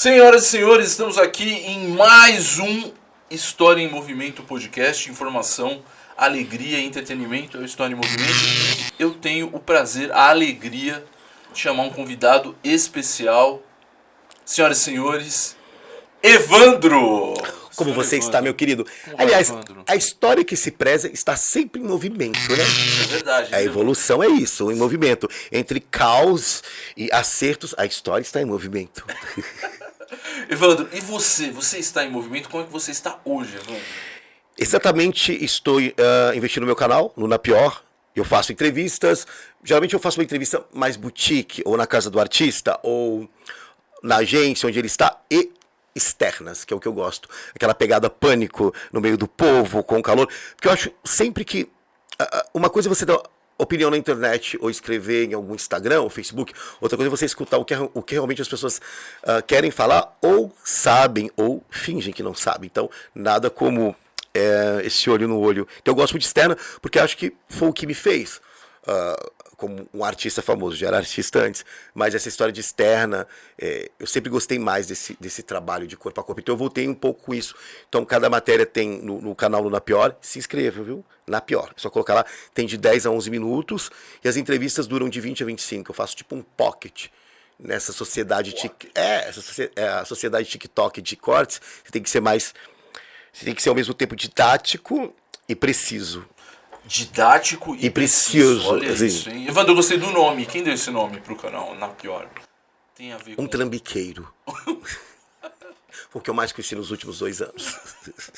Senhoras e senhores, estamos aqui em mais um História em Movimento podcast, informação, alegria e entretenimento. É o História em Movimento. Eu tenho o prazer, a alegria de chamar um convidado especial. Senhoras e senhores, Evandro! Como você Evandro. está, meu querido? Como Aliás, Evandro? a história que se preza está sempre em movimento, né? Isso é verdade. A evolução é isso, em movimento. Entre caos e acertos, a história está em movimento. Evandro, e você? Você está em movimento? Como é que você está hoje, Evandro? Exatamente, estou investindo no meu canal, no Na Pior. Eu faço entrevistas. Geralmente eu faço uma entrevista mais boutique, ou na casa do artista, ou na agência onde ele está, e externas, que é o que eu gosto. Aquela pegada pânico no meio do povo, com o calor. Porque eu acho sempre que uma coisa é você dar opinião na internet ou escrever em algum Instagram ou Facebook, outra coisa é você escutar o que realmente as pessoas querem falar ou sabem ou fingem que não sabem. Então, nada como esse olho no olho. Então, eu gosto muito de externa porque acho que foi o que me fez como um artista famoso. Já era artista antes, mas essa história de externa, eu sempre gostei mais desse trabalho de corpo a corpo. Então eu voltei um pouco com isso. Então cada matéria tem no canal do Na Pior. Se inscreva, viu? Na Pior. É só colocar lá. Tem de 10 a 11 minutos e as entrevistas duram de 20 a 25. Eu faço tipo um pocket nessa sociedade a sociedade TikTok de cortes. Você tem que ser ao mesmo tempo didático e preciso. Didático e preciso. Olha assim. isso, hein? Evandro, eu gostei do nome. Quem deu esse nome pro canal? Na Pior. Tem a ver com... Um trambiqueiro. Foi o que eu mais conheci nos últimos 2 anos.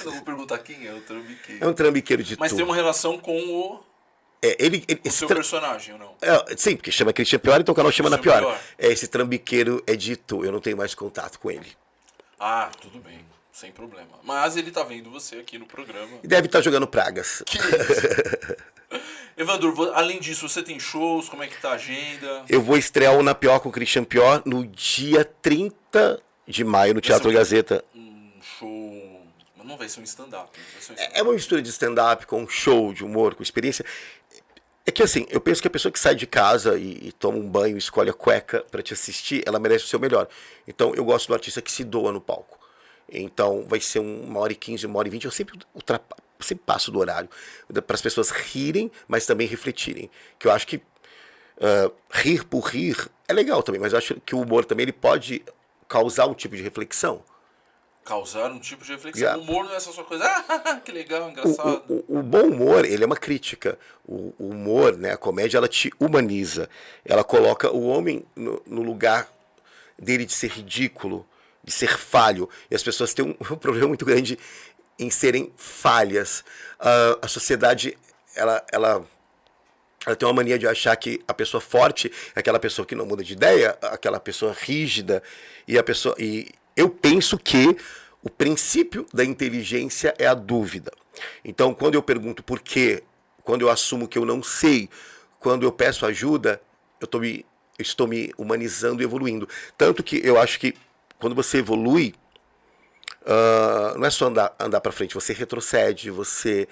Eu vou perguntar quem é o trambiqueiro. É um trambiqueiro de Mas tem uma relação com o seu personagem, ou não? Sim, porque chama Christian Pior, então o canal chama Na Christian Pior. Pior. Esse trambiqueiro é de Tu. Eu não tenho mais contato com ele. Ah, tudo bem. Sem problema. Mas ele tá vendo você aqui no programa. E deve estar jogando pragas. Que isso? Evandro, além disso, você tem shows? Como é que tá a agenda? Eu vou estrear o Na Pior com o Christian Pior no dia 30 de maio no Teatro Gazeta. Um show... Mas não vai ser um stand-up. É uma mistura de stand-up com show, de humor, com experiência. É que assim, eu penso que a pessoa que sai de casa e toma um banho e escolhe a cueca pra te assistir, ela merece o seu melhor. Então eu gosto do artista que se doa no palco. Então vai ser 1h15, 1h20, eu sempre passo do horário, para as pessoas rirem, mas também refletirem. Que eu acho que rir por rir é legal também, mas eu acho que o humor também ele pode causar um tipo de reflexão. Causar um tipo de reflexão. Yeah. O humor não é essa sua coisa. Que legal, engraçado. O bom humor, ele é uma crítica. O humor, né, a comédia, ela te humaniza. Ela coloca o homem no lugar dele de ser ridículo, de ser falho. E as pessoas têm um problema muito grande em serem falhas. A sociedade, ela tem uma mania de achar que a pessoa forte é aquela pessoa que não muda de ideia, aquela pessoa rígida. E eu penso que o princípio da inteligência é a dúvida. Então, quando eu pergunto por quê, quando eu assumo que eu não sei, quando eu peço ajuda, eu estou me humanizando e evoluindo. Tanto que eu acho que quando você evolui, não é só andar para frente, você retrocede, você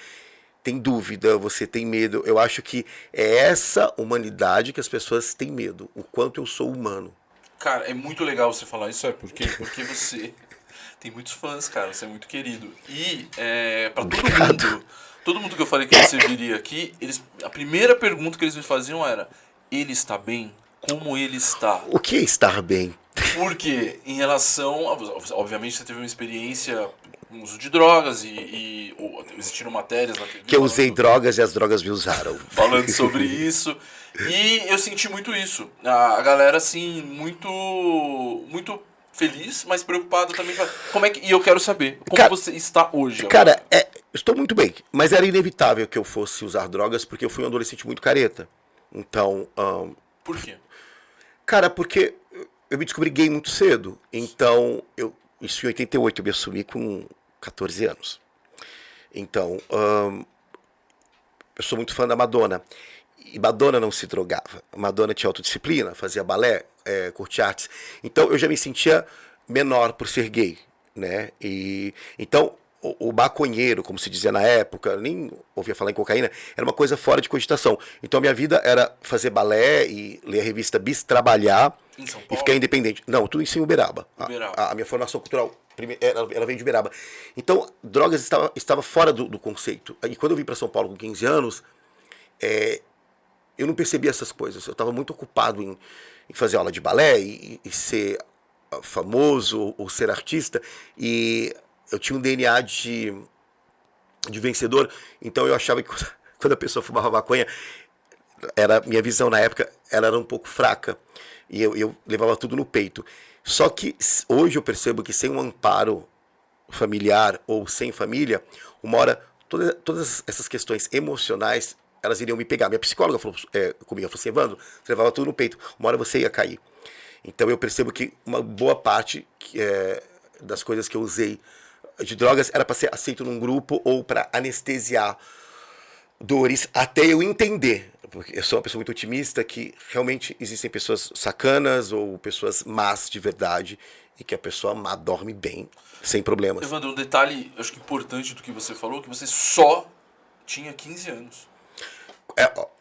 tem dúvida, você tem medo. Eu acho que é essa humanidade que as pessoas têm medo, o quanto eu sou humano. Cara, é muito legal você falar isso, porque você tem muitos fãs, cara, você é muito querido. E pra todo mundo que eu falei que você viria aqui, a primeira pergunta que eles me faziam era: ele está bem? Como ele está? O que é estar bem? Porque, em relação obviamente, você teve uma experiência com uso de drogas e existiram matérias na TV. Que eu usei drogas e as drogas me usaram. Falando sobre isso. E eu senti muito isso. A galera, assim, muito feliz, mas preocupada também. E eu quero saber, como você está hoje? Cara, estou muito bem, mas era inevitável que eu fosse usar drogas porque eu fui um adolescente muito careta. Então... Por quê? Cara, porque eu me descobri gay muito cedo. Então, isso em 88, eu me assumi com 14 anos. Então, eu sou muito fã da Madonna. E Madonna não se drogava. Madonna tinha autodisciplina, fazia balé, curtia artes. Então, eu já me sentia menor por ser gay, né? E então, o maconheiro, como se dizia na época, nem ouvia falar em cocaína, era uma coisa fora de cogitação. Então a minha vida era fazer balé e ler a revista Bis, trabalhar Em São e Paulo? ficar independente. Não, tudo isso em Uberaba. Uberaba. A minha formação cultural, ela vem de Uberaba. Então, drogas estava fora do conceito. E quando eu vim para São Paulo com 15 anos, eu não percebia essas coisas. Eu estava muito ocupado em fazer aula de balé e ser famoso ou ser artista. E eu tinha um DNA de vencedor. Então eu achava que quando a pessoa fumava maconha, minha visão na época ela era um pouco fraca. E eu levava tudo no peito. Só que hoje eu percebo que sem um amparo familiar ou sem família, uma hora todas essas questões emocionais elas iriam me pegar. Minha psicóloga falou comigo, ela falou assim: Evandro, você levava tudo no peito, uma hora você ia cair. Então eu percebo que uma boa parte das coisas que eu usei de drogas era para ser aceito num grupo ou para anestesiar dores até eu entender. Porque eu sou uma pessoa muito otimista que realmente existem pessoas sacanas ou pessoas más de verdade e que a pessoa má dorme bem, sem problemas. Evandro, um detalhe, acho que importante do que você falou, que você só tinha 15 anos.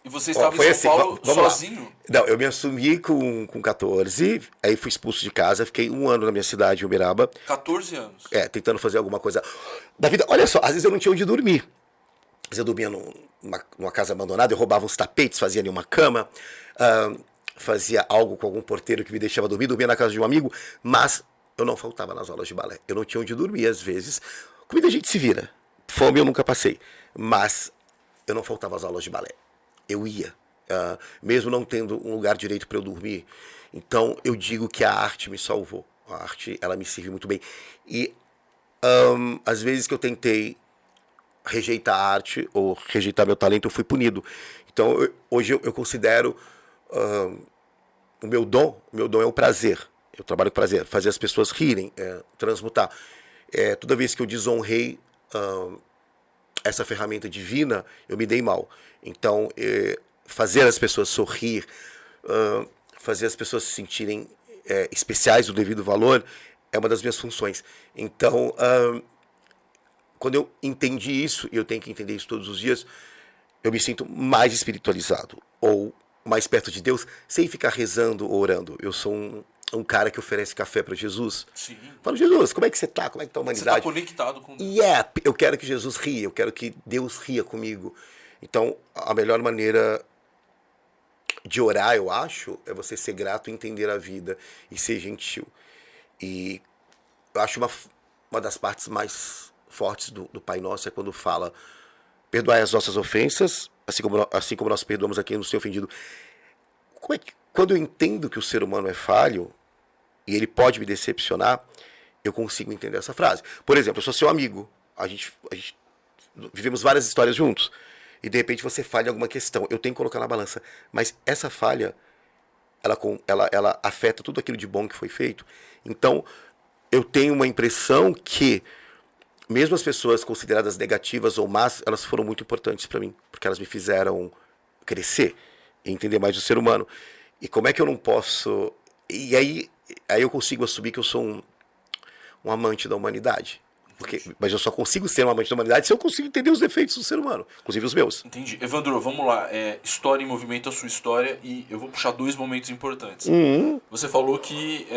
E você estava em São Paulo sozinho? Não, eu me assumi com 14, aí fui expulso de casa, fiquei 1 ano na minha cidade, em Uberaba. 14 anos. Tentando fazer alguma coisa da vida. Olha só, às vezes eu não tinha onde dormir. Às vezes eu dormia numa casa abandonada, eu roubava uns tapetes, fazia ali uma cama, fazia algo com algum porteiro que me deixava dormir, dormia na casa de um amigo, mas eu não faltava nas aulas de balé. Eu não tinha onde dormir, às vezes. Comida a gente se vira. Fome eu nunca passei. Mas eu não faltava às aulas de balé. Eu ia, mesmo não tendo um lugar direito para eu dormir. Então eu digo que a arte me salvou. A arte, ela me serve muito bem. E às vezes que eu tentei rejeitar a arte ou rejeitar meu talento, eu fui punido. Então hoje eu considero o meu dom é o prazer. Eu trabalho com prazer, fazer as pessoas rirem, transmutar. Toda vez que eu desonrei essa ferramenta divina, eu me dei mal. Então, fazer as pessoas sorrir, fazer as pessoas se sentirem especiais do devido valor, é uma das minhas funções. Então, quando eu entendi isso, e eu tenho que entender isso todos os dias, eu me sinto mais espiritualizado, ou mais perto de Deus, sem ficar rezando ou orando. Eu sou um cara que oferece café para Jesus. Sim. Falo: Jesus, como é que você tá? Como é que tá a humanidade? Você está conectado com Deus. Eu quero que Jesus ria, eu quero que Deus ria comigo. Então, a melhor maneira de orar, eu acho, é você ser grato, entender a vida e ser gentil. E eu acho uma das partes mais fortes do Pai Nosso é quando fala: perdoai as nossas ofensas, assim como nós perdoamos a quem nos tem ofendido. Quando eu entendo que o ser humano é falho e ele pode me decepcionar, eu consigo entender essa frase. Por exemplo, eu sou seu amigo, a gente vivemos várias histórias juntos, e de repente você falha em alguma questão, eu tenho que colocar na balança, mas essa falha, ela afeta tudo aquilo de bom que foi feito. Então, eu tenho uma impressão que, mesmo as pessoas consideradas negativas ou más, elas foram muito importantes para mim, porque elas me fizeram crescer e entender mais o ser humano. E como é que eu não posso... E aí eu consigo assumir que eu sou um amante da humanidade. Mas eu só consigo ser um amante da humanidade se eu consigo entender os defeitos do ser humano, inclusive os meus. Entendi. Evandro, vamos lá. História em movimento, a sua história, e eu vou puxar 2 momentos importantes. Você falou que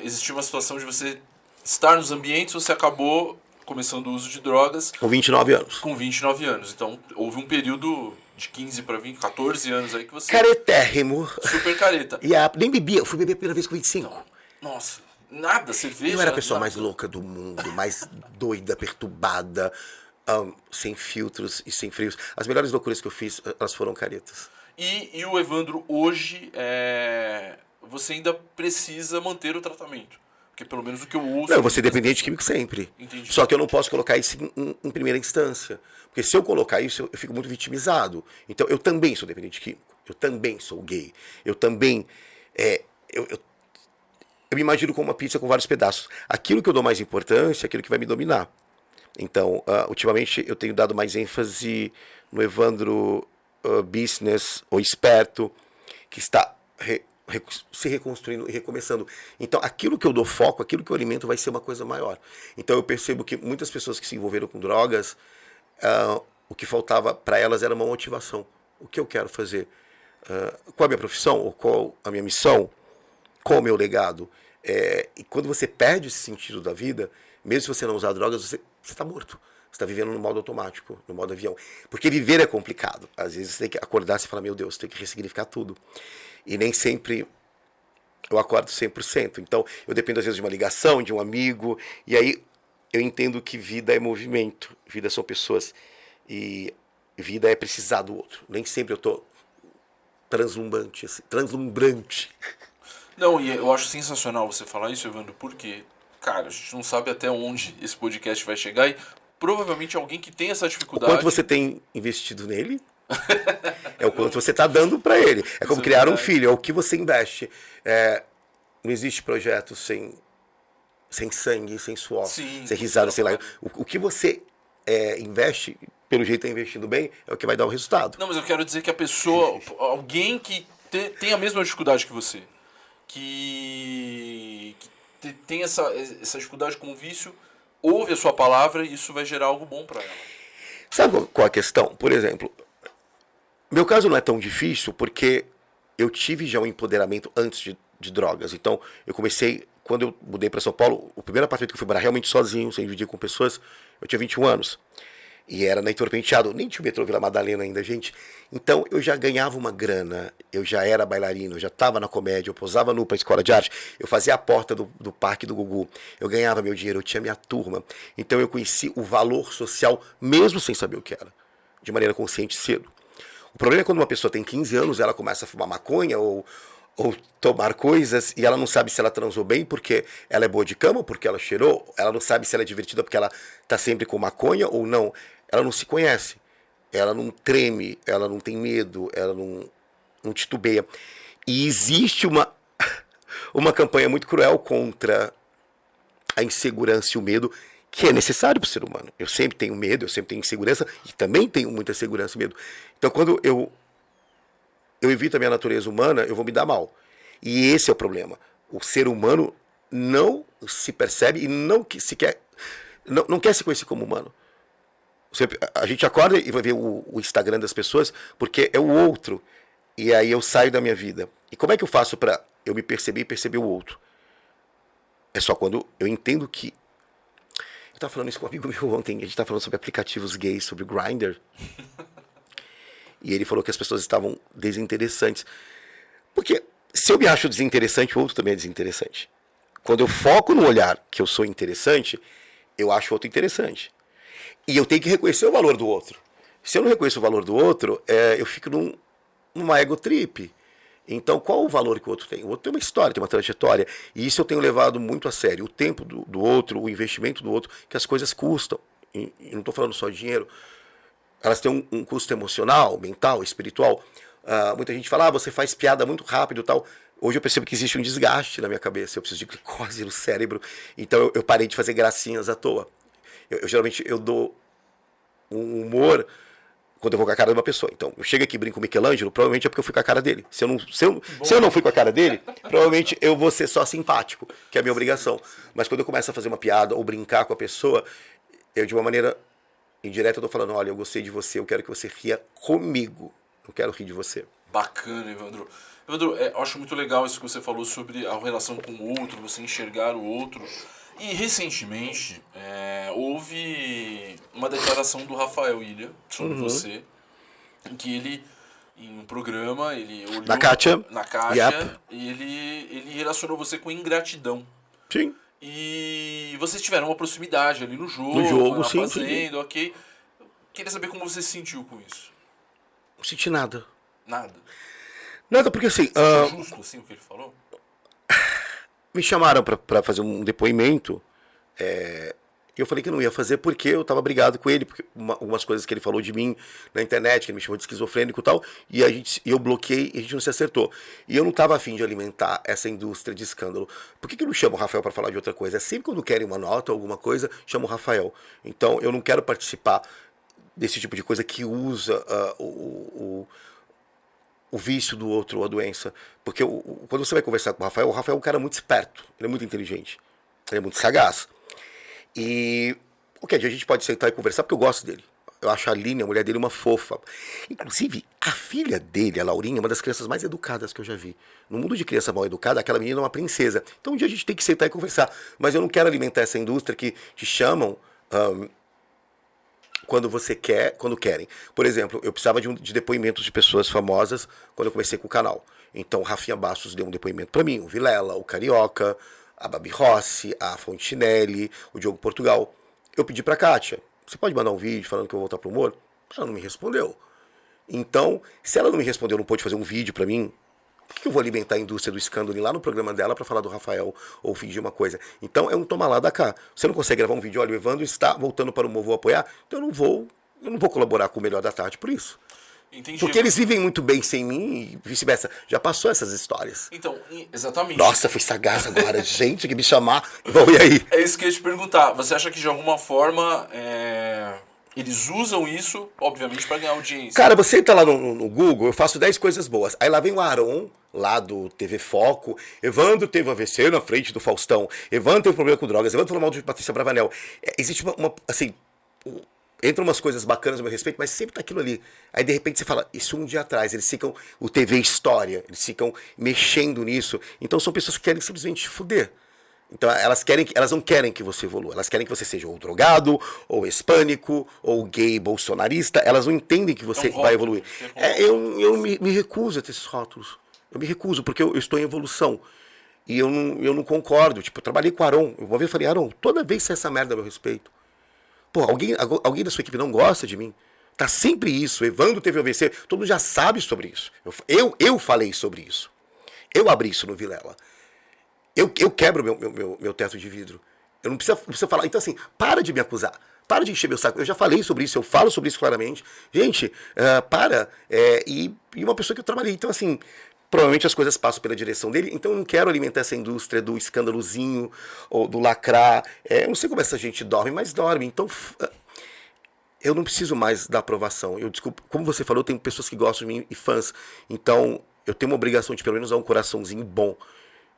existia uma situação de você estar nos ambientes, você acabou começando o uso de drogas. Com 29 anos. Com 29 anos. Então, houve um período de 15 para 20, 14 anos aí que você... Caretérrimo. Super careta. E nem bebia, eu fui beber a primeira vez com 25. Nossa, nada, cerveja... Eu era a pessoa nada. mais louca do mundo, mais doida, perturbada, sem filtros e sem freios. As melhores loucuras que eu fiz, elas foram caretas. E o Evandro, hoje, você ainda precisa manter o tratamento. Porque pelo menos o que eu ouço... Não, eu vou ser dependente de químico sempre. Entendi. Só que eu não posso colocar isso em primeira instância. Porque se eu colocar isso, eu fico muito vitimizado. Então, eu também sou dependente de químico. Eu também sou gay. Eu também... Eu me imagino como uma pizza com vários pedaços. Aquilo que eu dou mais importância é aquilo que vai me dominar. Então, ultimamente, eu tenho dado mais ênfase no Evandro business, ou esperto, que está se reconstruindo e recomeçando. Então, aquilo que eu dou foco, aquilo que eu alimento vai ser uma coisa maior. Então, eu percebo que muitas pessoas que se envolveram com drogas, o que faltava para elas era uma motivação. O que eu quero fazer? Qual a minha profissão? Ou qual a minha missão? Qual o meu legado? E quando você perde esse sentido da vida, mesmo se você não usar drogas, você está morto. Você está vivendo no modo automático, no modo avião. Porque viver é complicado. Às vezes você tem que acordar e falar, meu Deus, tem que ressignificar tudo. E nem sempre eu acordo 100%. Então, eu dependo às vezes de uma ligação, de um amigo. E aí eu entendo que vida é movimento. Vida são pessoas. E vida é precisar do outro. Nem sempre eu estou translumbrante. Assim, translumbrante. Não, e eu acho sensacional você falar isso, Evandro, porque, cara, a gente não sabe até onde esse podcast vai chegar e provavelmente alguém que tem essa dificuldade... O quanto você tem investido nele é o quanto você está dando para ele. É como criar um filho, é o que você investe. Não existe projeto sem sangue, sem suor, sem risada, sem lágrimas. O que você investe, pelo jeito está investindo bem, é o que vai dar o resultado. Não, mas eu quero dizer que a pessoa, alguém que tem a mesma dificuldade que você, que tem essa dificuldade com o vício, ouve a sua palavra e isso vai gerar algo bom para ela. Sabe qual a questão? Por exemplo, meu caso não é tão difícil porque eu tive já um empoderamento antes de drogas. Então, eu comecei, quando eu mudei para São Paulo, o primeiro apartamento que eu fui morar realmente sozinho, sem dividir com pessoas, eu tinha 21 anos. E era na Heitor Penteado, nem tinha o metrô Vila Madalena ainda, gente. Então eu já ganhava uma grana, eu já era bailarino, eu já estava na comédia, eu posava nu para a escola de arte, eu fazia a porta do Parque do Gugu, eu ganhava meu dinheiro, eu tinha minha turma. Então eu conheci o valor social, mesmo sem saber o que era, de maneira consciente cedo. O problema é quando uma pessoa tem 15 anos, ela começa a fumar maconha ou tomar coisas e ela não sabe se ela transou bem porque ela é boa de cama ou porque ela cheirou, ela não sabe se ela é divertida porque ela está sempre com maconha ou não. Ela não se conhece, ela não treme, ela não tem medo, ela não titubeia. E existe uma campanha muito cruel contra a insegurança e o medo, que é necessário para o ser humano. Eu sempre tenho medo, eu sempre tenho insegurança, e também tenho muita segurança e medo. Então, quando eu evito a minha natureza humana, eu vou me dar mal. E esse é o problema. O ser humano não se percebe e não quer se conhecer como humano. A gente acorda e vai ver o Instagram das pessoas porque é o outro. E aí eu saio da minha vida. E como é que eu faço para eu me perceber e perceber o outro? É só quando eu entendo que... Eu estava falando isso com um amigo meu ontem. A gente estava falando sobre aplicativos gays, sobre Grindr. E ele falou que as pessoas estavam desinteressantes. Porque se eu me acho desinteressante, o outro também é desinteressante. Quando eu foco no olhar que eu sou interessante, eu acho o outro interessante. E eu tenho que reconhecer o valor do outro. Se eu não reconheço o valor do outro, eu fico numa ego trip. Então, qual o valor que o outro tem? O outro tem uma história, tem uma trajetória. E isso eu tenho levado muito a sério. O tempo do outro, o investimento do outro, que as coisas custam. E não estou falando só de dinheiro. Elas têm um custo emocional, mental, espiritual. Muita gente fala, você faz piada muito rápido e tal. Hoje eu percebo que existe um desgaste na minha cabeça. Eu preciso de glicose no cérebro. Então eu parei de fazer gracinhas à toa. Geralmente eu dou um humor quando eu vou com a cara de uma pessoa. Então, eu chego aqui e brinco com o Michelangelo, provavelmente é porque eu fui com a cara dele. Se eu não fui com a cara dele, provavelmente eu vou ser só simpático, que é a minha obrigação. Mas quando eu começo a fazer uma piada ou brincar com a pessoa, eu de uma maneira indireta eu tô falando, olha, eu gostei de você, eu quero que você ria comigo. Não quero rir de você. Bacana, Evandro. Evandro, eu acho muito legal isso que você falou sobre a relação com o outro, você enxergar o outro. E recentemente houve uma declaração do Rafael Ilha sobre você, em que ele, em um programa, ele olhou na Kátia, yep. E ele relacionou você com ingratidão. Sim. E vocês tiveram uma proximidade ali no jogo, sim, fazendo, sim. ok. Queria saber como você se sentiu com isso. Não senti nada. Nada? Nada, porque assim... Você justo assim o que ele falou? Me chamaram para fazer um depoimento, e eu falei que não ia fazer porque eu estava brigado com ele, porque algumas coisas que ele falou de mim na internet, que ele me chamou de esquizofrênico e tal, e eu bloqueei e a gente não se acertou. E eu não estava afim de alimentar essa indústria de escândalo. Por que eu não chamo o Rafael para falar de outra coisa? É sempre quando querem uma nota ou alguma coisa, chamo o Rafael. Então eu não quero participar desse tipo de coisa que usa o vício do outro ou a doença. Porque quando você vai conversar com o Rafael é um cara muito esperto, ele é muito inteligente, ele é muito sagaz. E qualquer dia a gente pode sentar e conversar, porque eu gosto dele. Eu acho a Aline, a mulher dele, uma fofa. Inclusive, a filha dele, a Laurinha, é uma das crianças mais educadas que eu já vi. No mundo de criança mal educada, aquela menina é uma princesa. Então um dia a gente tem que sentar e conversar. Mas eu não quero alimentar essa indústria que te chamam quando você quer, quando querem. Por exemplo, eu precisava de depoimentos de pessoas famosas quando eu comecei com o canal. Então, Rafinha Bastos deu um depoimento para mim, o Vilela, o Carioca, a Babi Rossi, a Fontinelli, o Diogo Portugal. Eu pedi pra Kátia, você pode mandar um vídeo falando que eu vou voltar pro humor? Ela não me respondeu. Então, se ela não me respondeu, não pôde fazer um vídeo pra mim, por que eu vou alimentar a indústria do escândalo ir lá no programa dela pra falar do Rafael ou fingir uma coisa? Então, é um toma lá da cá. Você não consegue gravar um vídeo, olha, o Evandro está voltando para o humor, vou apoiar, então eu não vou colaborar com o Melhor da Tarde por isso. Entendi. Porque eles vivem muito bem sem mim e vice-versa. Já passou essas histórias. Então, exatamente. Nossa, fui sagaz agora. Gente, que me chamar. Bom, e aí? É isso que eu ia te perguntar. Você acha que de alguma forma eles usam isso, obviamente, para ganhar audiência? Cara, você entra lá no Google, eu faço 10 coisas boas. Aí lá vem o Aron, lá do TV Foco. Evandro teve um AVC na frente do Faustão. Evandro teve problema com drogas. Evandro falou mal de Patrícia Bravanel. Existe assim... Entram umas coisas bacanas a meu respeito, mas sempre tá aquilo ali. Aí de repente você fala, isso um dia atrás, eles ficam, o TV História, eles ficam mexendo nisso. Então são pessoas que querem simplesmente te fuder. Então elas não querem que você evolua, elas querem que você seja ou drogado, ou hispânico, ou gay, bolsonarista, elas não entendem que você vai evoluir. Eu me recuso a ter esses rótulos. Eu me recuso, porque eu estou em evolução. E eu não concordo. Tipo, eu trabalhei com o Aron. Uma vez eu falei, Aron, toda vez sai essa merda a meu respeito. Pô, alguém da sua equipe não gosta de mim? Tá sempre isso. Evandro teve AVC. Todo mundo já sabe sobre isso. Eu falei sobre isso. Eu abri isso no Vilela. Eu quebro meu teto de vidro. Eu não preciso falar. Então, assim, para de me acusar. Para de encher meu saco. Eu já falei sobre isso. Eu falo sobre isso claramente. Gente, e uma pessoa que eu trabalhei. Então, assim... Provavelmente as coisas passam pela direção dele, então eu não quero alimentar essa indústria do escândalozinho ou do lacrar. Eu não sei como essa gente dorme, mas dorme. Então eu não preciso mais da aprovação. Desculpa, como você falou, tem pessoas que gostam de mim e fãs. Então eu tenho uma obrigação de pelo menos dar um coraçãozinho bom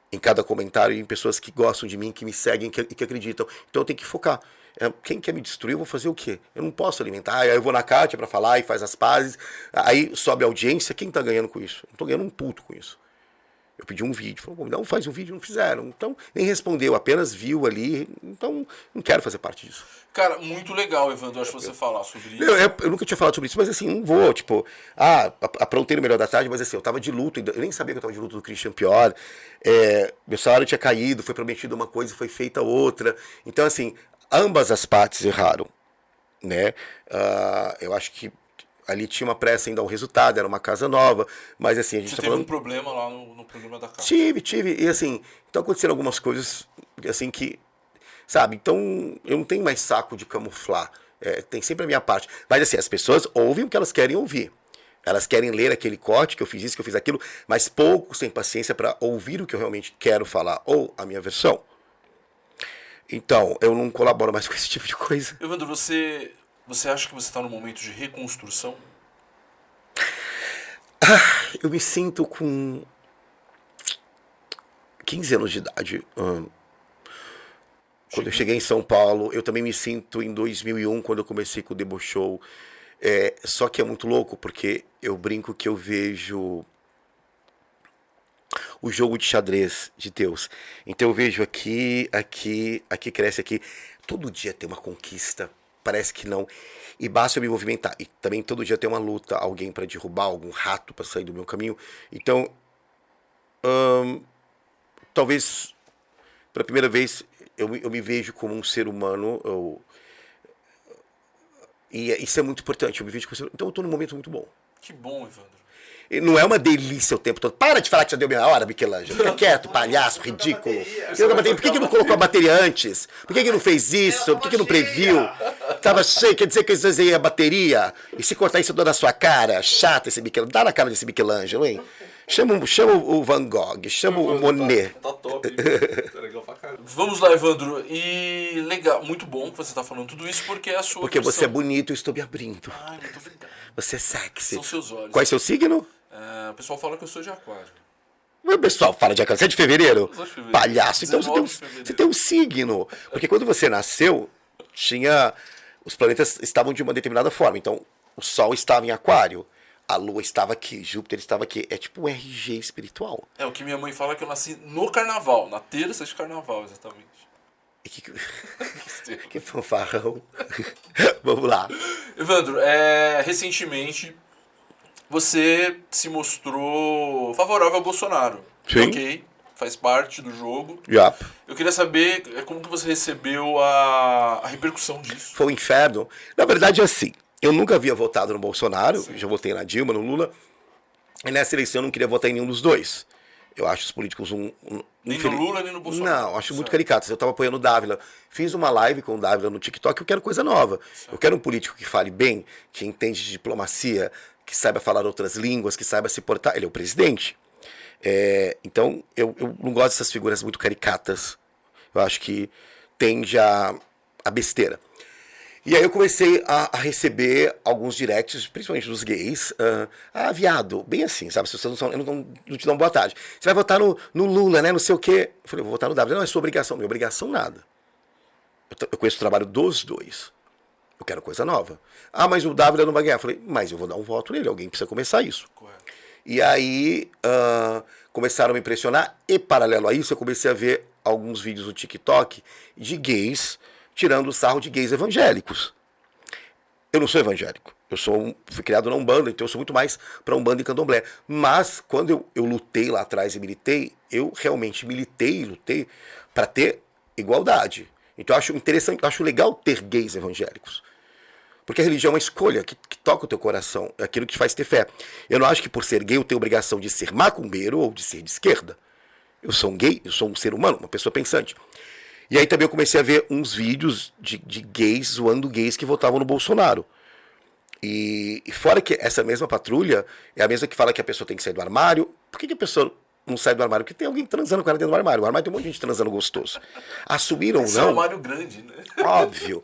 em cada comentário, em pessoas que gostam de mim, que me seguem e que acreditam. Então eu tenho que focar. Quem quer me destruir, eu vou fazer o quê? Eu não posso alimentar. Aí eu vou na Kátia pra falar e faz as pazes. Aí sobe a audiência. Quem tá ganhando com isso? Eu não tô ganhando um puto com isso. Eu pedi um vídeo. Falou, não faz um vídeo, não fizeram. Então, nem respondeu, apenas viu ali. Então, não quero fazer parte disso. Cara, muito legal, Evandro, acho que você falar sobre isso. Eu nunca tinha falado sobre isso, mas assim, não vou, tipo... aprontei no Melhor da Tarde, mas assim, eu tava de luto. Eu nem sabia que eu tava de luto do Christian Pior. Meu salário tinha caído, foi prometido uma coisa e foi feita outra. Então, assim... Ambas as partes erraram, né? Eu acho que ali tinha uma pressa em dar um resultado, era uma casa nova, mas assim, a gente tá falando... um problema lá no programa da casa. Tive, e assim, então aconteceram algumas coisas, assim, que, sabe, então eu não tenho mais saco de camuflar, tem sempre a minha parte, mas assim, as pessoas ouvem o que elas querem ouvir. Elas querem ler aquele corte, que eu fiz isso, que eu fiz aquilo, mas poucos têm paciência para ouvir o que eu realmente quero falar, ou a minha versão. Então, eu não colaboro mais com esse tipo de coisa. Evandro, você acha que você está num momento de reconstrução? Eu me sinto com 15 anos de idade. Quando eu cheguei em São Paulo, eu também me sinto em 2001, quando eu comecei com o Debochou. Só que é muito louco, porque eu brinco que eu vejo... o jogo de xadrez de Deus. Então eu vejo aqui cresce aqui. Todo dia tem uma conquista, parece que não. E basta eu me movimentar. E também todo dia tem uma luta, alguém para derrubar, algum rato para sair do meu caminho. Então, talvez, pela primeira vez, eu me vejo como um ser humano. E isso é muito importante. Eu me vejo como um ser humano. Então eu estou num momento muito bom. Que bom, Evandro. Não é uma delícia o tempo todo. Para de falar que já deu meia hora, Michelangelo. Fica quieto, palhaço, ridículo. Por que não colocou a bateria antes? Por que não fez isso? Por que não previu? Tava cheio, quer dizer que eu desenhei a bateria? E se cortar isso na sua cara? Chato esse Michelangelo. Dá na cara desse Michelangelo, hein? Chama o Van Gogh, chama o Monet. Tá top, tá legal pra caramba. Vamos lá, Evandro. E legal, muito bom que você tá falando tudo isso, porque é a sua Porque versão. você é bonito, eu estou me abrindo. Ai, muito obrigado. Você é sexy. São seus olhos. Qual é seu signo? O pessoal fala que eu sou de aquário. O pessoal fala de aquário. Você é de fevereiro? Eu sou de fevereiro. Palhaço. Então 19 de fevereiro. você tem um signo. Porque quando você nasceu, os planetas estavam de uma determinada forma. Então, o Sol estava em aquário. A Lua estava aqui, Júpiter estava aqui. É tipo um RG espiritual. É o que minha mãe fala que eu nasci no carnaval, na terça de carnaval, exatamente. Que fanfarrão. Vamos lá. Evandro, recentemente você se mostrou favorável ao Bolsonaro. Sim. Ok, faz parte do jogo. Yep. Eu queria saber como que você recebeu a repercussão disso. Foi um inferno. Na verdade, é assim. Eu nunca havia votado no Bolsonaro. Sim. Já votei na Dilma, no Lula. E nessa eleição eu não queria votar em nenhum dos dois. Eu acho os políticos Nem no Lula, nem no Bolsonaro. Não, acho muito caricatos. Eu estava apoiando o Dávila. Fiz uma live com o Dávila no TikTok. Eu quero coisa nova. Eu quero um político que fale bem, que entende de diplomacia, que saiba falar outras línguas, que saiba se portar. Ele é o presidente. Então, eu não gosto dessas figuras muito caricatas. Eu acho que tende a besteira. E aí eu comecei a receber alguns directs, principalmente dos gays. Viado, bem assim, sabe? Se vocês não te dão boa tarde. Você vai votar no Lula, né? Não sei o quê. Eu falei, vou votar no W. Não, é sua obrigação. Minha obrigação, nada. Eu conheço o trabalho dos dois. Eu quero coisa nova. Mas o W não vai ganhar. Eu falei, mas eu vou dar um voto nele. Alguém precisa começar isso. Correto. E aí começaram a me impressionar. E paralelo a isso, eu comecei a ver alguns vídeos no TikTok de gays tirando o sarro de gays evangélicos. Eu não sou evangélico. Fui criado na Umbanda, então eu sou muito mais para Umbanda e Candomblé. Mas quando eu lutei lá atrás e militei, eu realmente militei e lutei para ter igualdade. Então eu acho interessante, eu acho legal ter gays evangélicos. Porque a religião é uma escolha que toca o teu coração, é aquilo que te faz ter fé. Eu não acho que por ser gay eu tenho obrigação de ser macumbeiro ou de ser de esquerda. Eu sou um gay, eu sou um ser humano, uma pessoa pensante. E aí também eu comecei a ver uns vídeos de gays zoando gays que votavam no Bolsonaro. E fora que essa mesma patrulha é a mesma que fala que a pessoa tem que sair do armário. Por que a pessoa não sai do armário? Porque tem alguém transando com ela dentro do armário. O armário tem um monte de gente transando gostoso. Assumir ou Esse é um não... armário grande, né? Óbvio.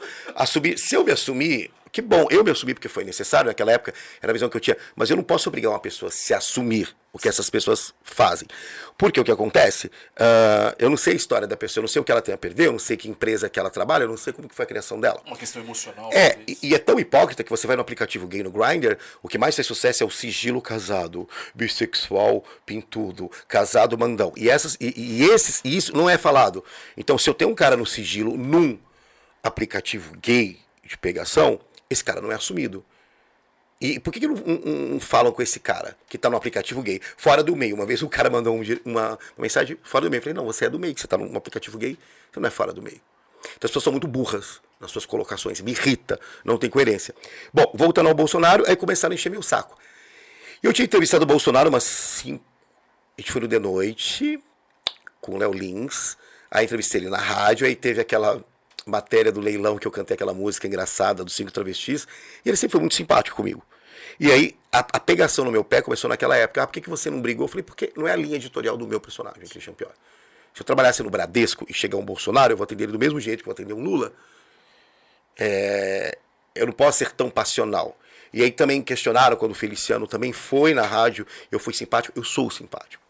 Se eu me assumir... Que bom, eu me assumi porque foi necessário, naquela época era a visão que eu tinha, mas eu não posso obrigar uma pessoa a se assumir o que essas pessoas fazem. Porque o que acontece, eu não sei a história da pessoa, eu não sei o que ela tem a perder, eu não sei que empresa que ela trabalha, eu não sei como que foi a criação dela. Uma questão emocional. E é tão hipócrita que você vai no aplicativo gay no Grindr, o que mais faz sucesso é o sigilo casado, bissexual, pintudo, casado mandão. E isso não é falado. Então, se eu tenho um cara no sigilo num aplicativo gay de pegação, esse cara não é assumido. E por que não falam com esse cara que tá no aplicativo gay, fora do meio? Uma vez o cara mandou uma mensagem fora do meio. Eu falei, não, você é do meio, que você tá num aplicativo gay, você não é fora do meio. Então as pessoas são muito burras nas suas colocações, me irrita, não tem coerência. Bom, voltando ao Bolsonaro, aí começaram a encher meu saco. Eu tinha entrevistado o Bolsonaro umas 5... A gente foi no The Noite, com o Léo Lins, aí entrevistei ele na rádio, aí teve aquela matéria do leilão que eu cantei aquela música engraçada dos 5 travestis, e ele sempre foi muito simpático comigo. E aí a pegação no meu pé começou naquela época. Por que você não brigou? Eu falei, porque não é a linha editorial do meu personagem, Christian Pior. Se eu trabalhasse no Bradesco e chegar um Bolsonaro, eu vou atender ele do mesmo jeito que eu vou atender um Lula. Eu não posso ser tão passional. E aí também questionaram quando o Feliciano também foi na rádio, eu fui simpático, eu sou simpático.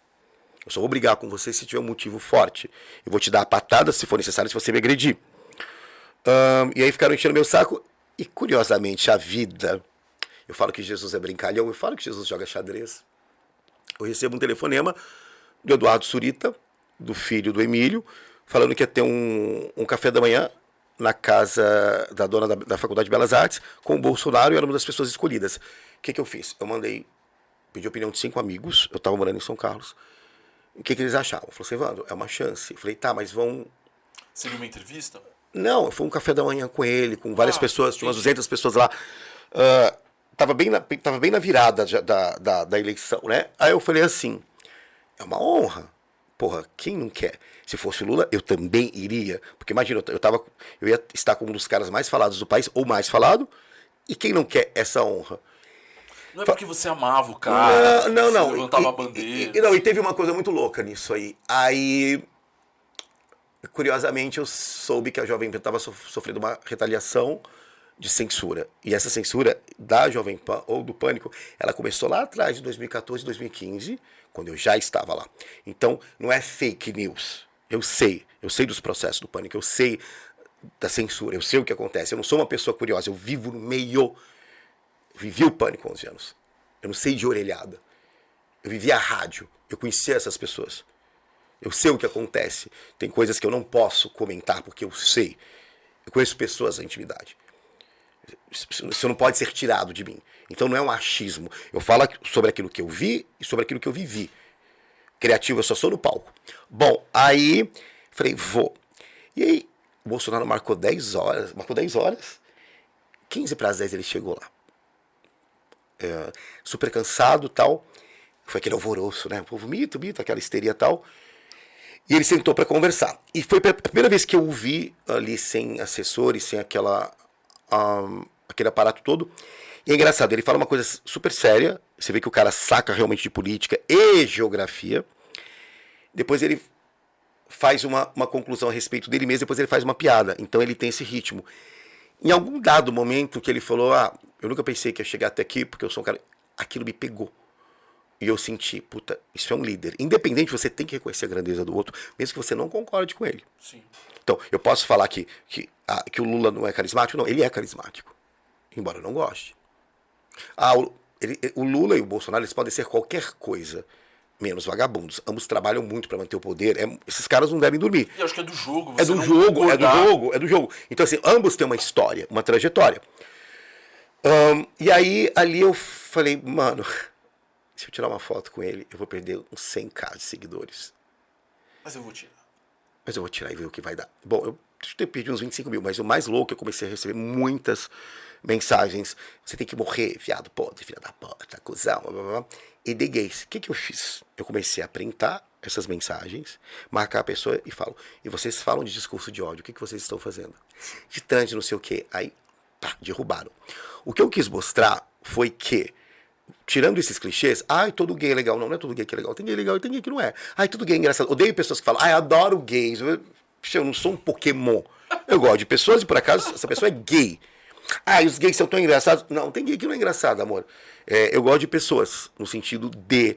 Eu só vou brigar com você se tiver um motivo forte. Eu vou te dar a patada se for necessário, se você me agredir. E aí ficaram enchendo meu saco. E curiosamente, a vida... Eu falo que Jesus é brincalhão, eu falo que Jesus joga xadrez. Eu recebo um telefonema do Eduardo Surita, do filho do Emílio, falando que ia ter um café da manhã na casa da dona da Faculdade de Belas Artes, com o Bolsonaro, e era uma das pessoas escolhidas. O que eu fiz? Eu pedi a opinião de 5 amigos, eu estava morando em São Carlos. O que eles achavam? Eu falei assim, Evandro, é uma chance. Eu falei, tá, mas vão... Seria uma entrevista? Não, foi um café da manhã com ele, com várias pessoas, tinha umas 200 pessoas lá. Tava bem na virada da eleição, né? Aí eu falei assim, é uma honra. Porra, quem não quer? Se fosse o Lula, eu também iria. Porque imagina, eu ia estar com um dos caras mais falados do país, ou mais falado, e quem não quer essa honra? Não é porque você amava o cara, não. Você levantava a bandeira. Não, e teve uma coisa muito louca nisso aí. Aí, curiosamente, eu soube que a Jovem Pan estava sofrendo uma retaliação de censura. E essa censura da Jovem Pan ou do Pânico, ela começou lá atrás, de 2014, 2015, quando eu já estava lá. Então, não é fake news. Eu sei dos processos do Pânico, eu sei da censura, eu sei o que acontece. Eu não sou uma pessoa curiosa, eu vivo no meio. Eu vivi o Pânico há 11 anos. Eu não sei de orelhada. Eu vivi a rádio, eu conhecia essas pessoas. Eu sei o que acontece. Tem coisas que eu não posso comentar porque eu sei. Eu conheço pessoas da intimidade. Isso não pode ser tirado de mim. Então não é um achismo. Eu falo sobre aquilo que eu vi e sobre aquilo que eu vivi. Criativo eu só sou no palco. Bom, aí falei, vou. E aí o Bolsonaro marcou 10 horas. 15 para as 10 ele chegou lá. Super cansado e tal. Foi aquele alvoroço, né? O povo mito, aquela histeria e tal. E ele sentou para conversar. E foi a primeira vez que eu o vi ali sem assessores, sem aquele aparato todo. E é engraçado, ele fala uma coisa super séria. Você vê que o cara saca realmente de política e geografia. Depois ele faz uma conclusão a respeito dele mesmo. Depois ele faz uma piada. Então ele tem esse ritmo. Em algum dado momento que ele falou, eu nunca pensei que ia chegar até aqui, porque eu sou um cara... Aquilo me pegou. E eu senti, puta, isso é um líder. Independente, você tem que reconhecer a grandeza do outro, mesmo que você não concorde com ele. Sim. Então, eu posso falar que o Lula não é carismático? Não, ele é carismático. Embora eu não goste. O Lula e o Bolsonaro, eles podem ser qualquer coisa, menos vagabundos. Ambos trabalham muito para manter o poder. Esses caras não devem dormir. E eu acho que é do jogo. É do jogo. Então, assim, ambos têm uma história, uma trajetória. E aí, ali eu falei, mano... Se eu tirar uma foto com ele, eu vou perder uns 100k de seguidores. Mas eu vou tirar. Mas eu vou tirar e ver o que vai dar. Bom, eu perdi uns 25 mil, mas o mais louco, eu comecei a receber muitas mensagens. Você tem que morrer, viado podre, filha da puta, cuzão, blá, blá, blá. E de gays. O que eu fiz? Eu comecei a printar essas mensagens, marcar a pessoa e falo. E vocês falam de discurso de ódio, o que vocês estão fazendo? De trans, não sei o quê. Aí, derrubaram. O que eu quis mostrar foi que tirando esses clichês, todo gay é legal. Não é todo gay que é legal. Tem gay legal e tem gay que não é. Todo gay é engraçado. Odeio pessoas que falam, adoro gays. Eu não sou um Pokémon. Eu gosto de pessoas e por acaso essa pessoa é gay. Os gays são tão engraçados. Não, tem gay que não é engraçado, amor. Eu gosto de pessoas, no sentido de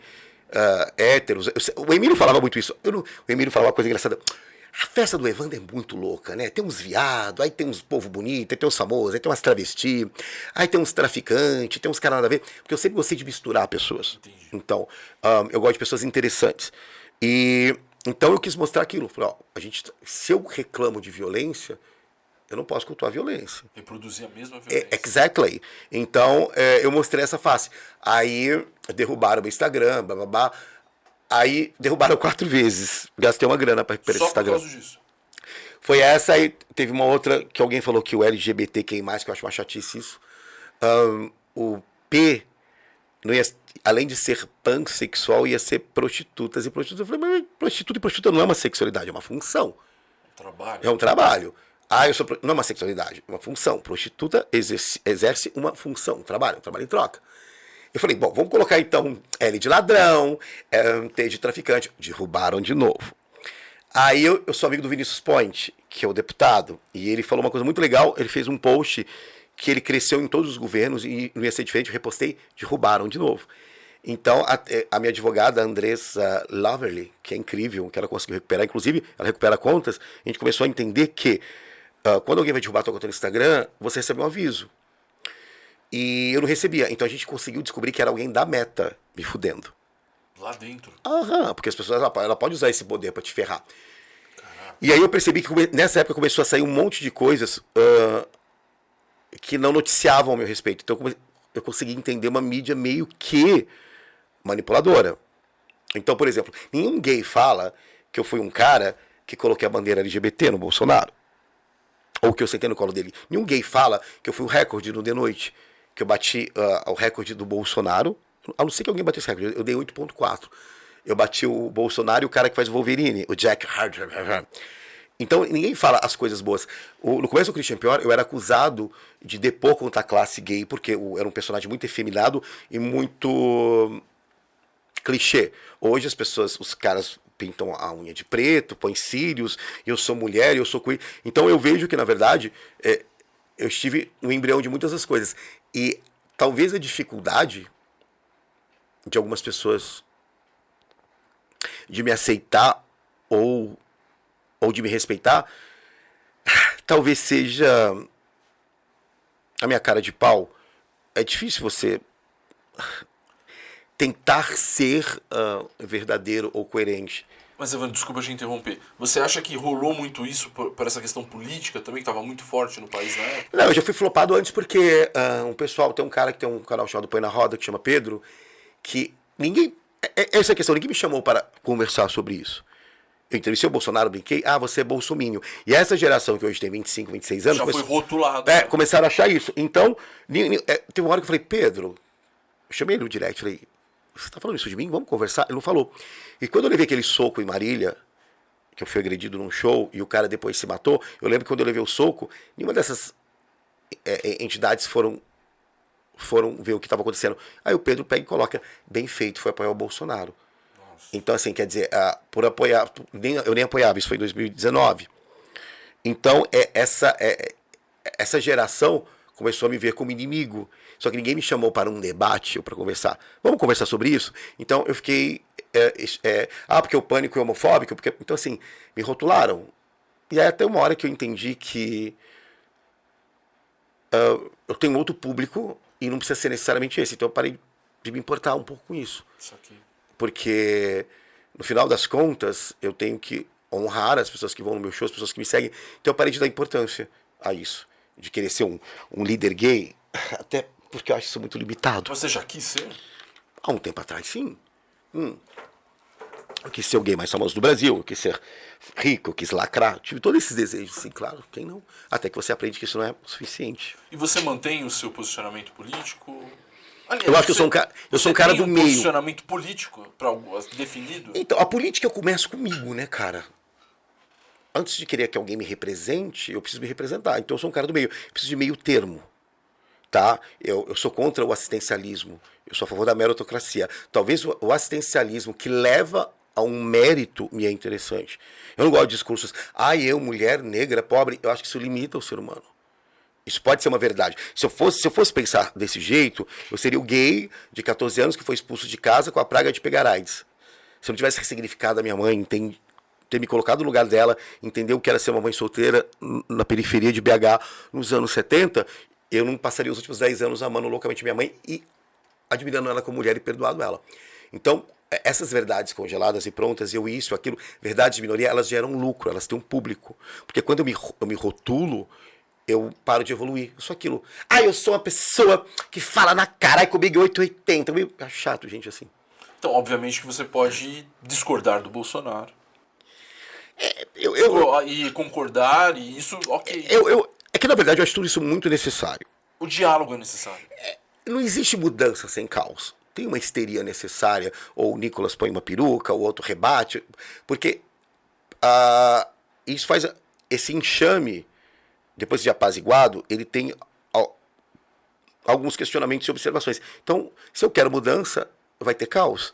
héteros. O Emílio falava muito isso. O Emílio falava uma coisa engraçada. A festa do Evandro é muito louca, né? Tem uns viados, aí tem uns povo bonito, aí tem uns famosos, aí tem umas travestis, aí tem uns traficantes, tem uns caras nada a ver. Porque eu sempre gostei de misturar pessoas. Entendi. Então, eu gosto de pessoas interessantes. E então eu quis mostrar aquilo. Falei, se eu reclamo de violência, eu não posso cultuar a violência. Reproduzir a mesma violência. Exactly. Então, eu mostrei essa face. Aí, derrubaram o meu Instagram, blá, blá, blá. Aí derrubaram 4 vezes. Gastei uma grana para recuperar esse Instagram. Só por causa disso. Foi essa, aí teve uma outra que alguém falou que o LGBTQI+, que eu acho uma chatice isso. O P, não ia, além de ser pansexual, ia ser prostitutas e prostitutas. Eu falei, mas prostituta e prostituta não é uma sexualidade, é uma função. Trabalho. É um trabalho. Não é uma sexualidade, é uma função. Prostituta exerce uma função, um trabalho em troca. Eu falei, bom, vamos colocar então L de ladrão, T de traficante. Derrubaram de novo. Aí eu sou amigo do Vinícius Point, que é o deputado, e ele falou uma coisa muito legal. Ele fez um post que ele cresceu em todos os governos e não ia ser diferente. Eu repostei, derrubaram de novo. Então a minha advogada, a Andressa Loverly, que é incrível, que ela conseguiu recuperar, inclusive ela recupera contas, a gente começou a entender que quando alguém vai derrubar a tua conta no Instagram, você recebe um aviso. E eu não recebia. Então a gente conseguiu descobrir que era alguém da Meta me fudendo. Lá dentro. Porque as pessoas, ela pode usar esse poder pra te ferrar. Caraca. E aí eu percebi que nessa época começou a sair um monte de coisas que não noticiavam a meu respeito. Então eu consegui entender uma mídia meio que manipuladora. Então, por exemplo, nenhum gay fala que eu fui um cara que coloquei a bandeira LGBT no Bolsonaro. Ou que eu sentei no colo dele. Nenhum gay fala que eu fui o recorde no The Noite. Que eu bati o recorde do Bolsonaro. A não ser que alguém batesse esse recorde. Eu dei 8.4. Eu bati o Bolsonaro e o cara que faz o Wolverine. O Jack Harder. Então, ninguém fala as coisas boas. No começo do Christian Pior, eu era acusado de depor contra a classe gay. Porque eu era um personagem muito efeminado e muito clichê. Hoje as pessoas, os caras pintam a unha de preto, põem cílios, eu sou mulher, eu sou queer. Então eu vejo que, na verdade, eu estive no embrião de muitas das coisas. E talvez a dificuldade de algumas pessoas de me aceitar ou de me respeitar, talvez seja a minha cara de pau. É difícil você tentar ser verdadeiro ou coerente. Mas, Evandro, desculpa te interromper. Você acha que rolou muito isso por essa questão política também, que estava muito forte no país na época? Não, eu já fui flopado antes porque tem um cara que tem um canal chamado Põe na Roda, que chama Pedro, que ninguém... Essa é a questão, ninguém me chamou para conversar sobre isso. Eu entrevistei o Bolsonaro, brinquei, você é bolsominion. E essa geração que hoje tem 25, 26 anos... Já foi rotulado. Né? Começaram a achar isso. Então, teve uma hora que eu falei, Pedro, eu chamei ele no direct, falei, você tá falando isso de mim? Vamos conversar? Ele não falou. E quando eu levei aquele soco em Marília, que eu fui agredido num show, e o cara depois se matou, eu lembro que quando eu levei o soco, nenhuma dessas entidades foram ver o que estava acontecendo. Aí o Pedro pega e coloca, bem feito, foi apoiar o Bolsonaro. Nossa. Então, assim, quer dizer, por apoiar, eu nem apoiava, isso foi em 2019. Então, essa geração começou a me ver como inimigo. Só que ninguém me chamou para um debate ou para conversar. Vamos conversar sobre isso? Então eu fiquei... porque o pânico é homofóbico. Então assim, me rotularam. E aí até uma hora que eu entendi que eu tenho outro público e não precisa ser necessariamente esse. Então eu parei de me importar um pouco com isso. Porque no final das contas eu tenho que honrar as pessoas que vão no meu show, as pessoas que me seguem. Então eu parei de dar importância a isso. De querer ser um líder gay, até porque eu acho isso muito limitado. Você já quis ser? Há um tempo atrás, sim. Eu quis ser o gay mais famoso do Brasil, eu quis ser rico, eu quis lacrar. Tive todos esses desejos, sim, claro. Quem não? Até que você aprende que isso não é o suficiente. E você mantém o seu posicionamento político? Aliás, eu acho que eu sou um cara do meio. Posicionamento político para definido? Então, a política começa comigo, né, cara? Antes de querer que alguém me represente, eu preciso me representar. Então eu sou um cara do meio. Eu preciso de meio termo. Tá? Eu sou contra o assistencialismo. Eu sou a favor da meritocracia. Talvez o assistencialismo que leva a um mérito me é interessante. Eu não gosto de discursos, eu, mulher, negra, pobre. Eu acho que isso limita o ser humano. Isso pode ser uma verdade. Se eu fosse pensar desse jeito, eu seria o gay de 14 anos que foi expulso de casa com a praga de pegar AIDS. Se eu não tivesse ressignificado a minha mãe, ter me colocado no lugar dela, entender o que era ser uma mãe solteira na periferia de BH nos anos 70, eu não passaria os últimos 10 anos amando loucamente minha mãe e admirando ela como mulher e perdoado ela. Então, essas verdades congeladas e prontas, isso, aquilo, verdades de minoria, elas geram lucro, elas têm um público. Porque quando eu me rotulo, eu paro de evoluir. Eu sou aquilo. Eu sou uma pessoa que fala na cara, comigo 880. É chato, gente, assim. Então, obviamente que você pode discordar do Bolsonaro. E concordar, e isso, ok. É que, na verdade, eu acho tudo isso muito necessário. O diálogo é necessário. Não existe mudança sem caos. Tem uma histeria necessária, ou o Nicolas põe uma peruca, o outro rebate, porque isso faz esse enxame, depois de apaziguado, ele tem alguns questionamentos e observações. Então, se eu quero mudança, vai ter caos.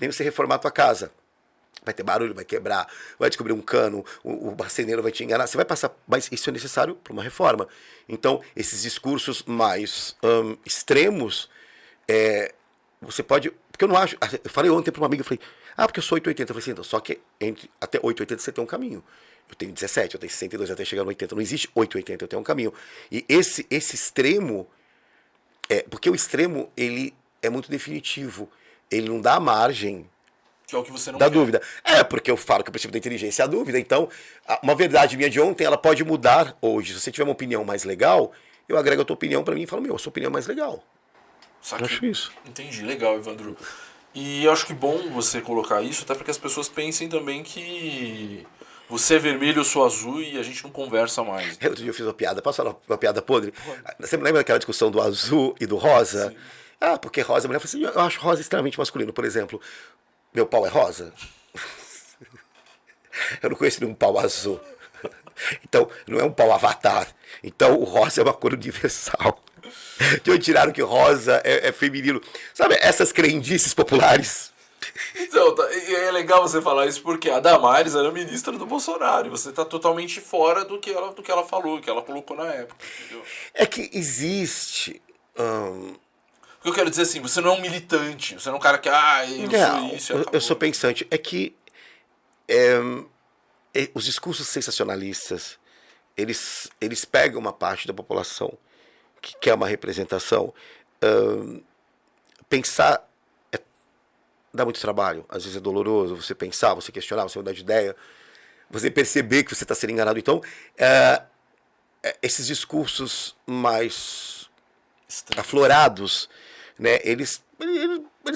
Nem você reformar a tua casa. Vai ter barulho, vai quebrar, vai descobrir um cano, o marceneiro vai te enganar, você vai passar, mas isso é necessário para uma reforma. Então, esses discursos mais extremos, você pode, porque eu não acho, eu falei ontem para uma amiga, eu falei, porque eu sou 880, eu falei assim, então, só que até 880 você tem um caminho. Eu tenho 17, eu tenho 62, até chegar no 80, não existe 880, eu tenho um caminho. E esse extremo, porque o extremo, ele é muito definitivo, ele não dá margem que é o que você não da quer. Dúvida. Porque eu falo que o princípio da inteligência é a dúvida. Então, uma verdade minha de ontem, ela pode mudar hoje. Se você tiver uma opinião mais legal, eu agrego a tua opinião para mim e falo, a sua opinião é mais legal. Saquei. Eu acho isso. Entendi, legal, Evandro. E eu acho que bom você colocar isso, até para que as pessoas pensem também que você é vermelho, eu sou azul e a gente não conversa mais. Outro dia eu fiz uma piada, posso falar uma piada podre? Você me lembra daquela discussão do azul e do rosa? Sim. Porque rosa, a mulher falou assim, eu acho rosa extremamente masculino, por exemplo. Meu pau é rosa? Eu não conheço nenhum pau azul. Então, não é um pau avatar. Então, o rosa é uma cor universal. De onde tiraram que rosa é feminino. Sabe, essas crendices populares. Então, e é legal você falar isso porque a Damares era ministra do Bolsonaro e você tá totalmente fora do que ela falou, que ela colocou na época, entendeu? É que existe. O que eu quero dizer assim, você não é um militante, você não é um cara que, eu sou isso e acabou. eu sou pensante. É que os discursos sensacionalistas, eles pegam uma parte da população que quer uma representação. Pensar dá muito trabalho, às vezes é doloroso você pensar, você questionar, você mudar de ideia, você perceber que você está sendo enganado. Então, esses discursos mais aflorados, né, eles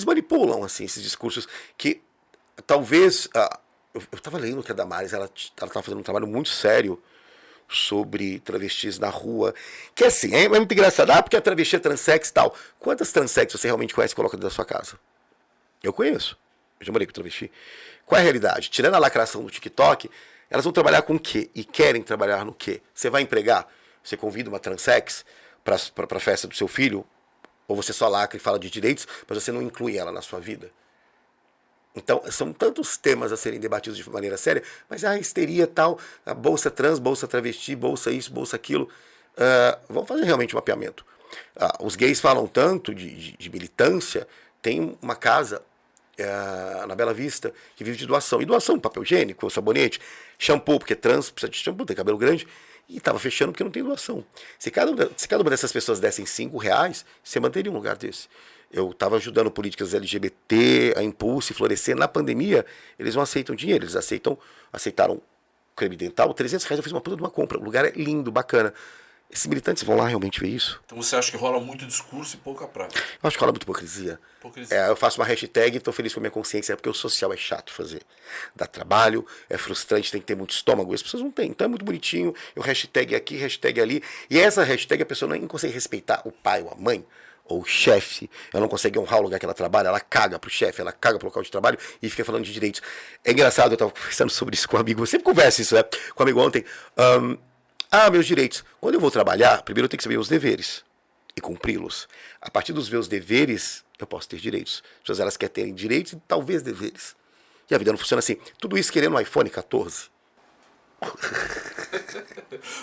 manipulam assim, esses discursos que talvez... eu estava lendo que a Damares ela estava fazendo um trabalho muito sério sobre travestis na rua, que assim, é muito engraçado, porque a travesti é transex e tal. Quantas transex você realmente conhece e coloca dentro da sua casa? Eu conheço, eu já morei com travesti. Qual é a realidade? Tirando a lacração do TikTok, elas vão trabalhar com o quê? E querem trabalhar no quê? Você vai empregar? Você convida uma transex para a festa do seu filho? Ou você só lacra e fala de direitos, mas você não inclui ela na sua vida? Então, são tantos temas a serem debatidos de maneira séria, mas a histeria tal, a bolsa trans, bolsa travesti, bolsa isso, bolsa aquilo. Vamos fazer realmente um mapeamento. Os gays falam tanto de militância, tem uma casa na Bela Vista que vive de doação. E doação, papel higiênico, sabonete, shampoo, porque trans precisa de shampoo, tem cabelo grande. E estava fechando porque não tem doação. Se cada uma dessas pessoas dessem R$5, você manteria um lugar desse. Eu estava ajudando políticas LGBT, a Impulse, Florescer. Na pandemia, eles não aceitam dinheiro, eles aceitaram creme dental, R$300, eu fiz uma puta de uma compra. O lugar é lindo, bacana. Esses militantes vão lá realmente ver isso? Então você acha que rola muito discurso e pouca prática? Eu acho que rola muita hipocrisia. Eu faço uma hashtag e estou feliz com a minha consciência, porque o social é chato fazer. Dá trabalho, é frustrante, tem que ter muito estômago. As pessoas não têm. Então é muito bonitinho. Eu hashtag aqui, hashtag ali. E essa hashtag a pessoa nem consegue respeitar o pai ou a mãe, ou o chefe. Ela não consegue honrar o lugar que ela trabalha. Ela caga pro chefe, ela caga pro local de trabalho e fica falando de direitos. É engraçado, eu estava conversando sobre isso com um amigo. Eu sempre converso isso, né? Com um amigo ontem. Meus direitos. Quando eu vou trabalhar, primeiro eu tenho que saber os deveres e cumpri-los. A partir dos meus deveres, eu posso ter direitos. As pessoas elas querem ter direitos e talvez deveres. E a vida não funciona assim. Tudo isso querendo um iPhone 14.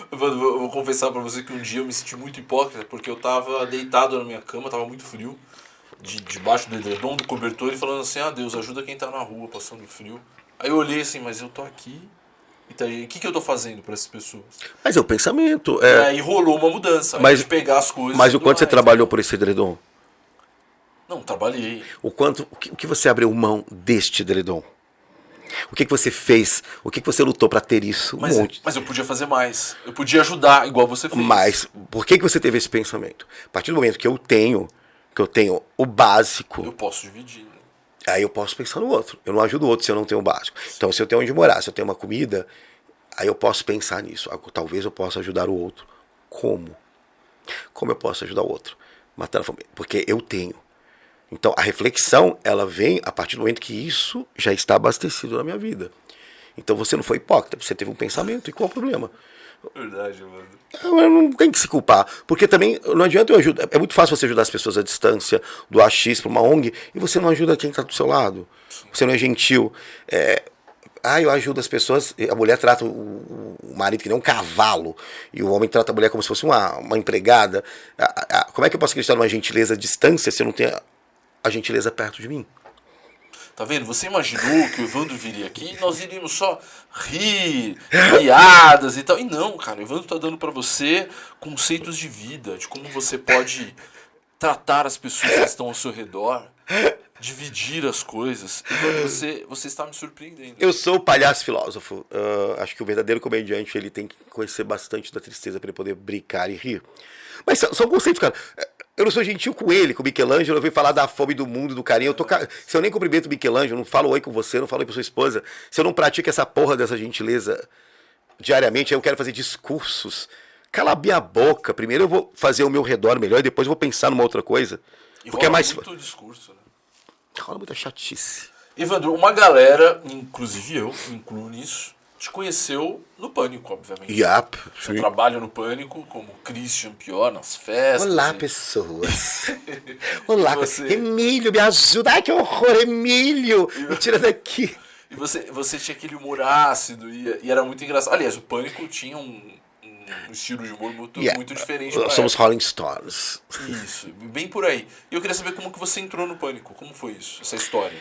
Eu vou confessar pra você que um dia eu me senti muito hipócrita, porque eu tava deitado na minha cama, tava muito frio, debaixo do edredom, do cobertor, e falando assim, Deus, ajuda quem tá na rua, passando frio. Aí eu olhei assim, mas eu tô aqui, então, o que eu tô fazendo pra essas pessoas? Mas é o pensamento. E aí rolou uma mudança, de pegar as coisas... Mas o quanto você trabalhou por esse edredom? Não, trabalhei. O que você abriu mão deste edredom? O que você fez? O que você lutou para ter isso? Mas eu podia fazer mais. Eu podia ajudar, igual você fez. Mas por que você teve esse pensamento? A partir do momento que eu tenho o básico... Eu posso dividir. Aí eu posso pensar no outro. Eu não ajudo o outro se eu não tenho o básico. Então, se eu tenho onde morar, se eu tenho uma comida, aí eu posso pensar nisso. Talvez eu possa ajudar o outro. Como? Como eu posso ajudar o outro? Matando a fome. Porque eu tenho. Então, a reflexão, ela vem a partir do momento que isso já está abastecido na minha vida. Então, você não foi hipócrita, você teve um pensamento. E qual o problema? Verdade, mano. Não tem que se culpar. Porque também não adianta eu ajudar. É muito fácil você ajudar as pessoas à distância, do AX para uma ONG, e você não ajuda quem está do seu lado. Você não é gentil. Eu ajudo as pessoas. A mulher trata o marido que nem um cavalo, e o homem trata a mulher como se fosse uma empregada. Como é que eu posso acreditar numa gentileza à distância se eu não tenho a gentileza perto de mim? Tá vendo? Você imaginou que o Evandro viria aqui e nós iríamos só rir, piadas e tal. E não, cara, o Evandro tá dando pra você conceitos de vida, de como você pode tratar as pessoas que estão ao seu redor, dividir as coisas. Evandro, você está me surpreendendo. Eu sou o palhaço filósofo. Acho que o verdadeiro comediante ele tem que conhecer bastante da tristeza para ele poder brincar e rir. Mas são conceitos, cara. Eu não sou gentil com ele, com o Michelangelo, eu venho falar da fome do mundo, do carinho. Se eu nem cumprimento o Michelangelo, não falo oi com você, não falo oi pra sua esposa, se eu não pratico essa porra dessa gentileza diariamente, aí eu quero fazer discursos. Cala a minha boca. Primeiro eu vou fazer o meu redor melhor e depois eu vou pensar numa outra coisa. Porque rola muito discurso, né? Rola muita chatice. Evandro, uma galera, inclusive eu, me incluo nisso, te conheceu no Pânico, obviamente. Yep. Você trabalha no Pânico como Christian Pior nas festas. Olá, e... pessoas. Olá, você... Emílio, me ajuda. Ai, que horror, Emílio. Me tira daqui. E você tinha aquele humor ácido e era muito engraçado. Aliás, o Pânico tinha um estilo de humor muito diferente. Nós somos Rolling Stones. Isso, bem por aí. E eu queria saber como que você entrou no Pânico. Como foi isso, essa história?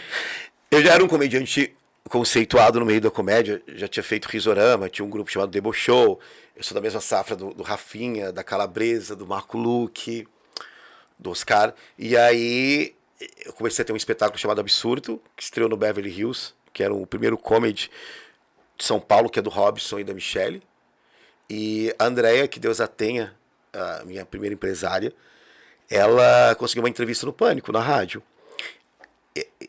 Eu já era um comediante conceituado no meio da comédia. Já tinha feito Risorama, tinha um grupo chamado Debo Show. Eu sou da mesma safra do Rafinha, da Calabresa, do Marco Luque, do Oscar. E aí eu comecei a ter um espetáculo chamado Absurdo, que estreou no Beverly Hills, que era o primeiro comedy de São Paulo, que é do Robson e da Michele. E a Andrea, que Deus a tenha, a minha primeira empresária, ela conseguiu uma entrevista no Pânico, na rádio.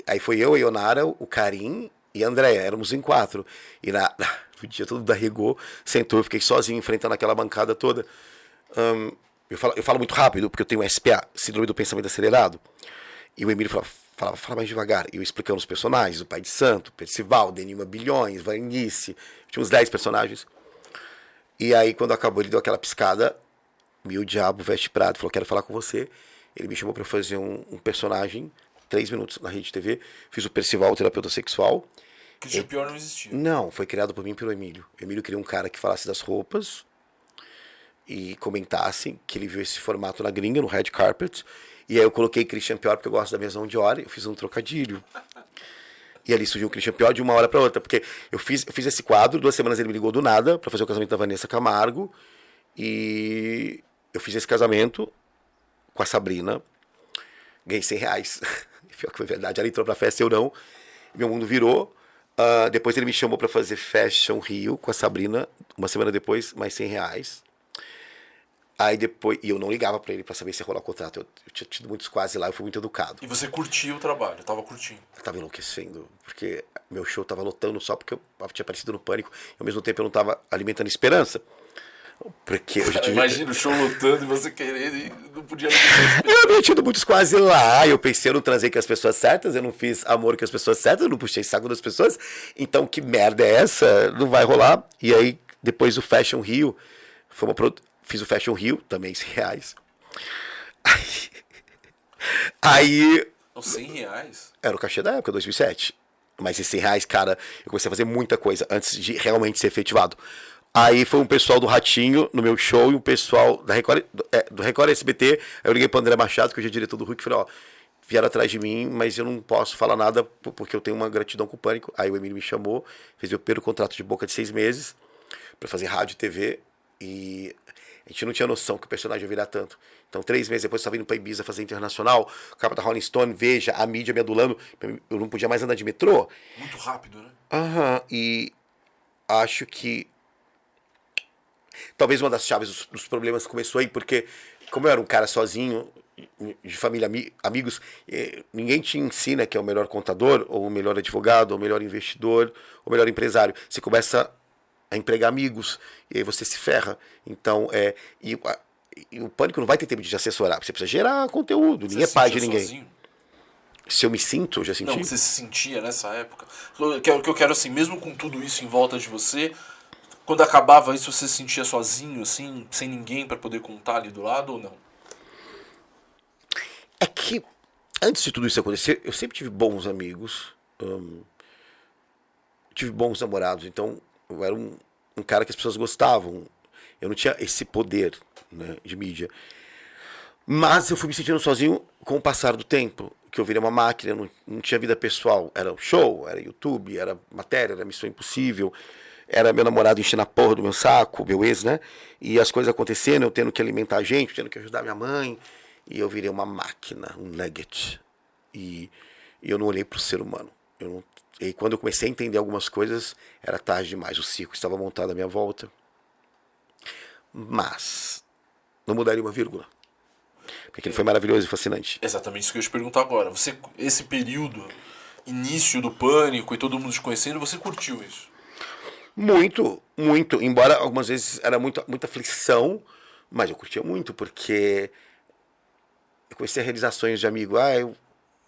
Aí foi eu, a Ionara, o Karim e a Andrea, éramos em 4. E no dia todo da Regô, sentou, eu fiquei sozinho, enfrentando aquela bancada toda. Eu falo muito rápido, porque eu tenho SPA, Síndrome do Pensamento Acelerado. E o Emílio falava, fala mais devagar. E eu explicando os personagens, o Pai de Santo, Percival, Denilma Bilhões, Vanice, tinha uns 10 personagens. E aí, quando acabou, ele deu aquela piscada, o diabo veste prado, falou, quero falar com você. Ele me chamou para fazer um personagem, 3 minutos na Rede TV. Fiz o Percival, o terapeuta sexual. Que de pior não existia. Não, foi criado por mim e pelo Emílio. O Emílio queria um cara que falasse das roupas e comentasse que ele viu esse formato na gringa, no Red Carpet. E aí eu coloquei Christian Pior, porque eu gosto da mesma de hora, eu fiz um trocadilho. E ali surgiu o Christian Pior de uma hora para outra, porque eu fiz esse quadro, 2 semanas ele me ligou do nada para fazer o casamento da Vanessa Camargo, e eu fiz esse casamento com a Sabrina, ganhei R$100, pior que foi verdade, ela entrou pra festa, eu não, meu mundo virou. Depois ele me chamou para fazer Fashion Rio com a Sabrina, uma semana depois, mais R$100. Aí depois, e eu não ligava pra ele pra saber se ia rolar o contrato. Eu tinha tido muitos quase lá, eu fui muito educado. E você curtia o trabalho, tava curtindo. Eu tava enlouquecendo, porque meu show tava lotando só porque eu tinha aparecido no Pânico. E ao mesmo tempo eu não tava alimentando esperança. Porque eu já tive... Imagina o show lotando e você querendo e não podia... Eu havia tido muitos quase lá. Eu pensei, eu não transei com as pessoas certas, eu não fiz amor com as pessoas certas, eu não puxei saco das pessoas. Então que merda é essa? Não vai rolar. E aí, depois o Fashion Rio, fiz o Fashion Rio, também R$100. Aí... R$100? Era o cachê da época, 2007. Mas esses R$100, cara, eu comecei a fazer muita coisa antes de realmente ser efetivado. Aí foi um pessoal do Ratinho no meu show e um pessoal da Record, do Record SBT. Aí eu liguei pro André Machado, que hoje é diretor do Hulk, e falei, ó, vieram atrás de mim, mas eu não posso falar nada porque eu tenho uma gratidão com o Pânico. Aí o Emílio me chamou, fez meu primeiro contrato de boca de 6 meses pra fazer rádio e TV. E a gente não tinha noção que o personagem ia virar tanto. Então, 3 meses depois, eu estava indo pra Ibiza fazer internacional, capa da Rolling Stone, Veja, a mídia me adulando. Eu não podia mais andar de metrô. Muito rápido, né? E acho que talvez uma das chaves dos problemas começou aí, porque como eu era um cara sozinho, de família, amigos, ninguém te ensina que é o melhor contador, ou o melhor advogado, ou o melhor investidor, ou o melhor empresário. Você começa a empregar amigos, e aí você se ferra. Então, e o Pânico não vai ter tempo de te assessorar, você precisa gerar conteúdo, ninguém é pai de ninguém. Sozinho? Se eu me sinto, eu já senti. Não, você se sentia nessa época. O que eu quero, assim, mesmo com tudo isso em volta de você, quando acabava isso, você se sentia sozinho, assim, sem ninguém pra poder contar ali do lado ou não? É que, antes de tudo isso acontecer, eu sempre tive bons amigos, tive bons namorados, então eu era um cara que as pessoas gostavam. Eu não tinha esse poder, né, de mídia. Mas eu fui me sentindo sozinho com o passar do tempo, que eu virei uma máquina, não tinha vida pessoal. Era show, era YouTube, era matéria, era Missão Impossível, era meu namorado enchendo a porra do meu saco, meu ex, né? E as coisas acontecendo, eu tendo que alimentar a gente, tendo que ajudar minha mãe, e eu virei uma máquina, um nugget. E eu não olhei pro ser humano. E quando eu comecei a entender algumas coisas, era tarde demais, o circo estava montado à minha volta. Mas não mudaria uma vírgula. Porque ele foi maravilhoso e fascinante. Exatamente isso que eu ia te perguntar agora. Você, esse período, início do Pânico e todo mundo te conhecendo, você curtiu isso? Muito, muito. Embora algumas vezes era muita aflição, mas eu curtia muito, porque eu comecei a realizar sonhos de amigo. Eu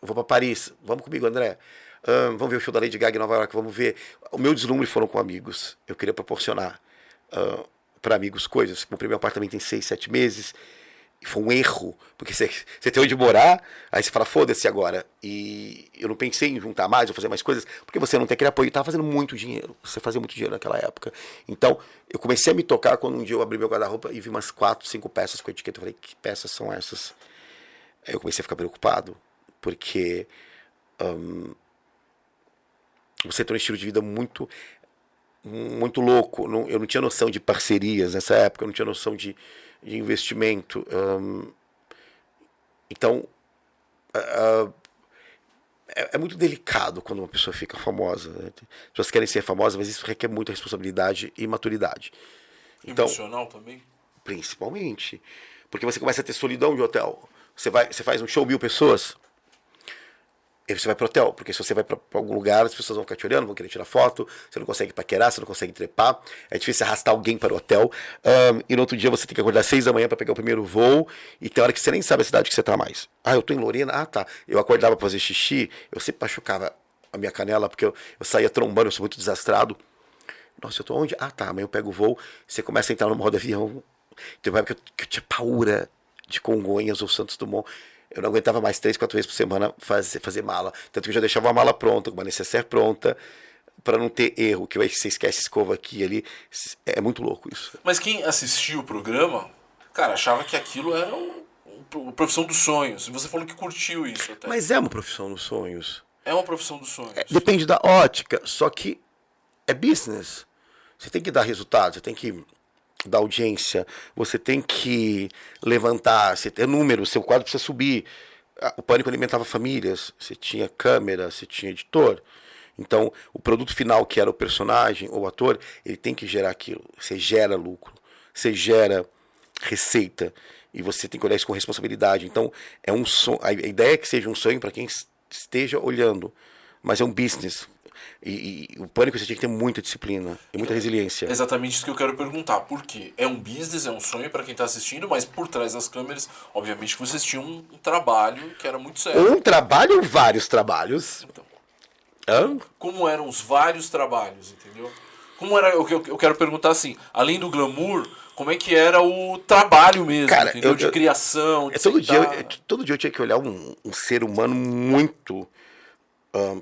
vou pra Paris, vamos comigo, André. Vamos ver o show da Lady Gaga em Nova York, vamos ver. O meu deslumbre foram com amigos. Eu queria proporcionar para amigos coisas. Comprei meu apartamento em 6, 7 meses. E foi um erro, porque você tem onde morar, aí você fala, foda-se agora. E eu não pensei em juntar mais ou fazer mais coisas, porque você não tem aquele apoio. Estava fazendo muito dinheiro, você fazia muito dinheiro naquela época. Então, eu comecei a me tocar quando um dia eu abri meu guarda-roupa e vi umas 4, 5 peças com etiqueta. Eu falei, que peças são essas? Aí eu comecei a ficar preocupado, porque você tem um estilo de vida muito louco. Eu não tinha noção de parcerias nessa época, eu não tinha noção de investimento. Então, é muito delicado quando uma pessoa fica famosa. Né? As pessoas querem ser famosas, mas isso requer muita responsabilidade e maturidade. Então, emocional também? Principalmente. Porque você começa a ter solidão de hotel. Você faz um show 1.000 pessoas, e você vai pro hotel, porque se você vai pra algum lugar, as pessoas vão ficar te olhando, vão querer tirar foto, você não consegue paquerar, você não consegue trepar, é difícil arrastar alguém para o hotel, e no outro dia você tem que acordar às 6 da manhã para pegar o primeiro voo, e tem hora que você nem sabe a cidade que você tá mais. Ah, eu tô em Lorena? Ah, tá. Eu acordava para fazer xixi, eu sempre machucava a minha canela, porque eu saía trombando, eu sou muito desastrado. Nossa, eu tô onde? Ah, tá, amanhã eu pego o voo, você começa a entrar no modo avião. Teve uma época que eu tinha paura de Congonhas ou Santos Dumont. Eu não aguentava mais 3, 4 vezes por semana fazer mala. Tanto que eu já deixava uma mala pronta, com uma necessaire pronta, para não ter erro, que você esquece escova aqui e ali. É muito louco isso. Mas quem assistiu o programa, cara, achava que aquilo era uma profissão dos sonhos. E você falou que curtiu isso até. Mas é uma profissão dos sonhos. É uma profissão dos sonhos. Depende da ótica, só que é business. Você tem que dar resultado, você tem que da audiência, você tem que levantar, você tem números, seu quadro precisa subir. O Pânico alimentava famílias, você tinha câmera, você tinha editor. Então, o produto final, que era o personagem ou o ator, ele tem que gerar aquilo. Você gera lucro, você gera receita, e você tem que olhar isso com responsabilidade. Então, é um sonho. A ideia é que seja um sonho para quem esteja olhando, mas é um business. E o Pânico você tinha que ter muita disciplina e muita resiliência. Exatamente isso que eu quero perguntar. Por quê? É um business, é um sonho para quem está assistindo, mas por trás das câmeras, obviamente, vocês tinham um trabalho que era muito sério. Um trabalho ou vários trabalhos? Então, como eram os vários trabalhos, entendeu? Como era, eu quero perguntar assim, além do glamour, como é que era o trabalho mesmo, cara, entendeu? De criação, de todo dia eu tinha que olhar um ser humano muito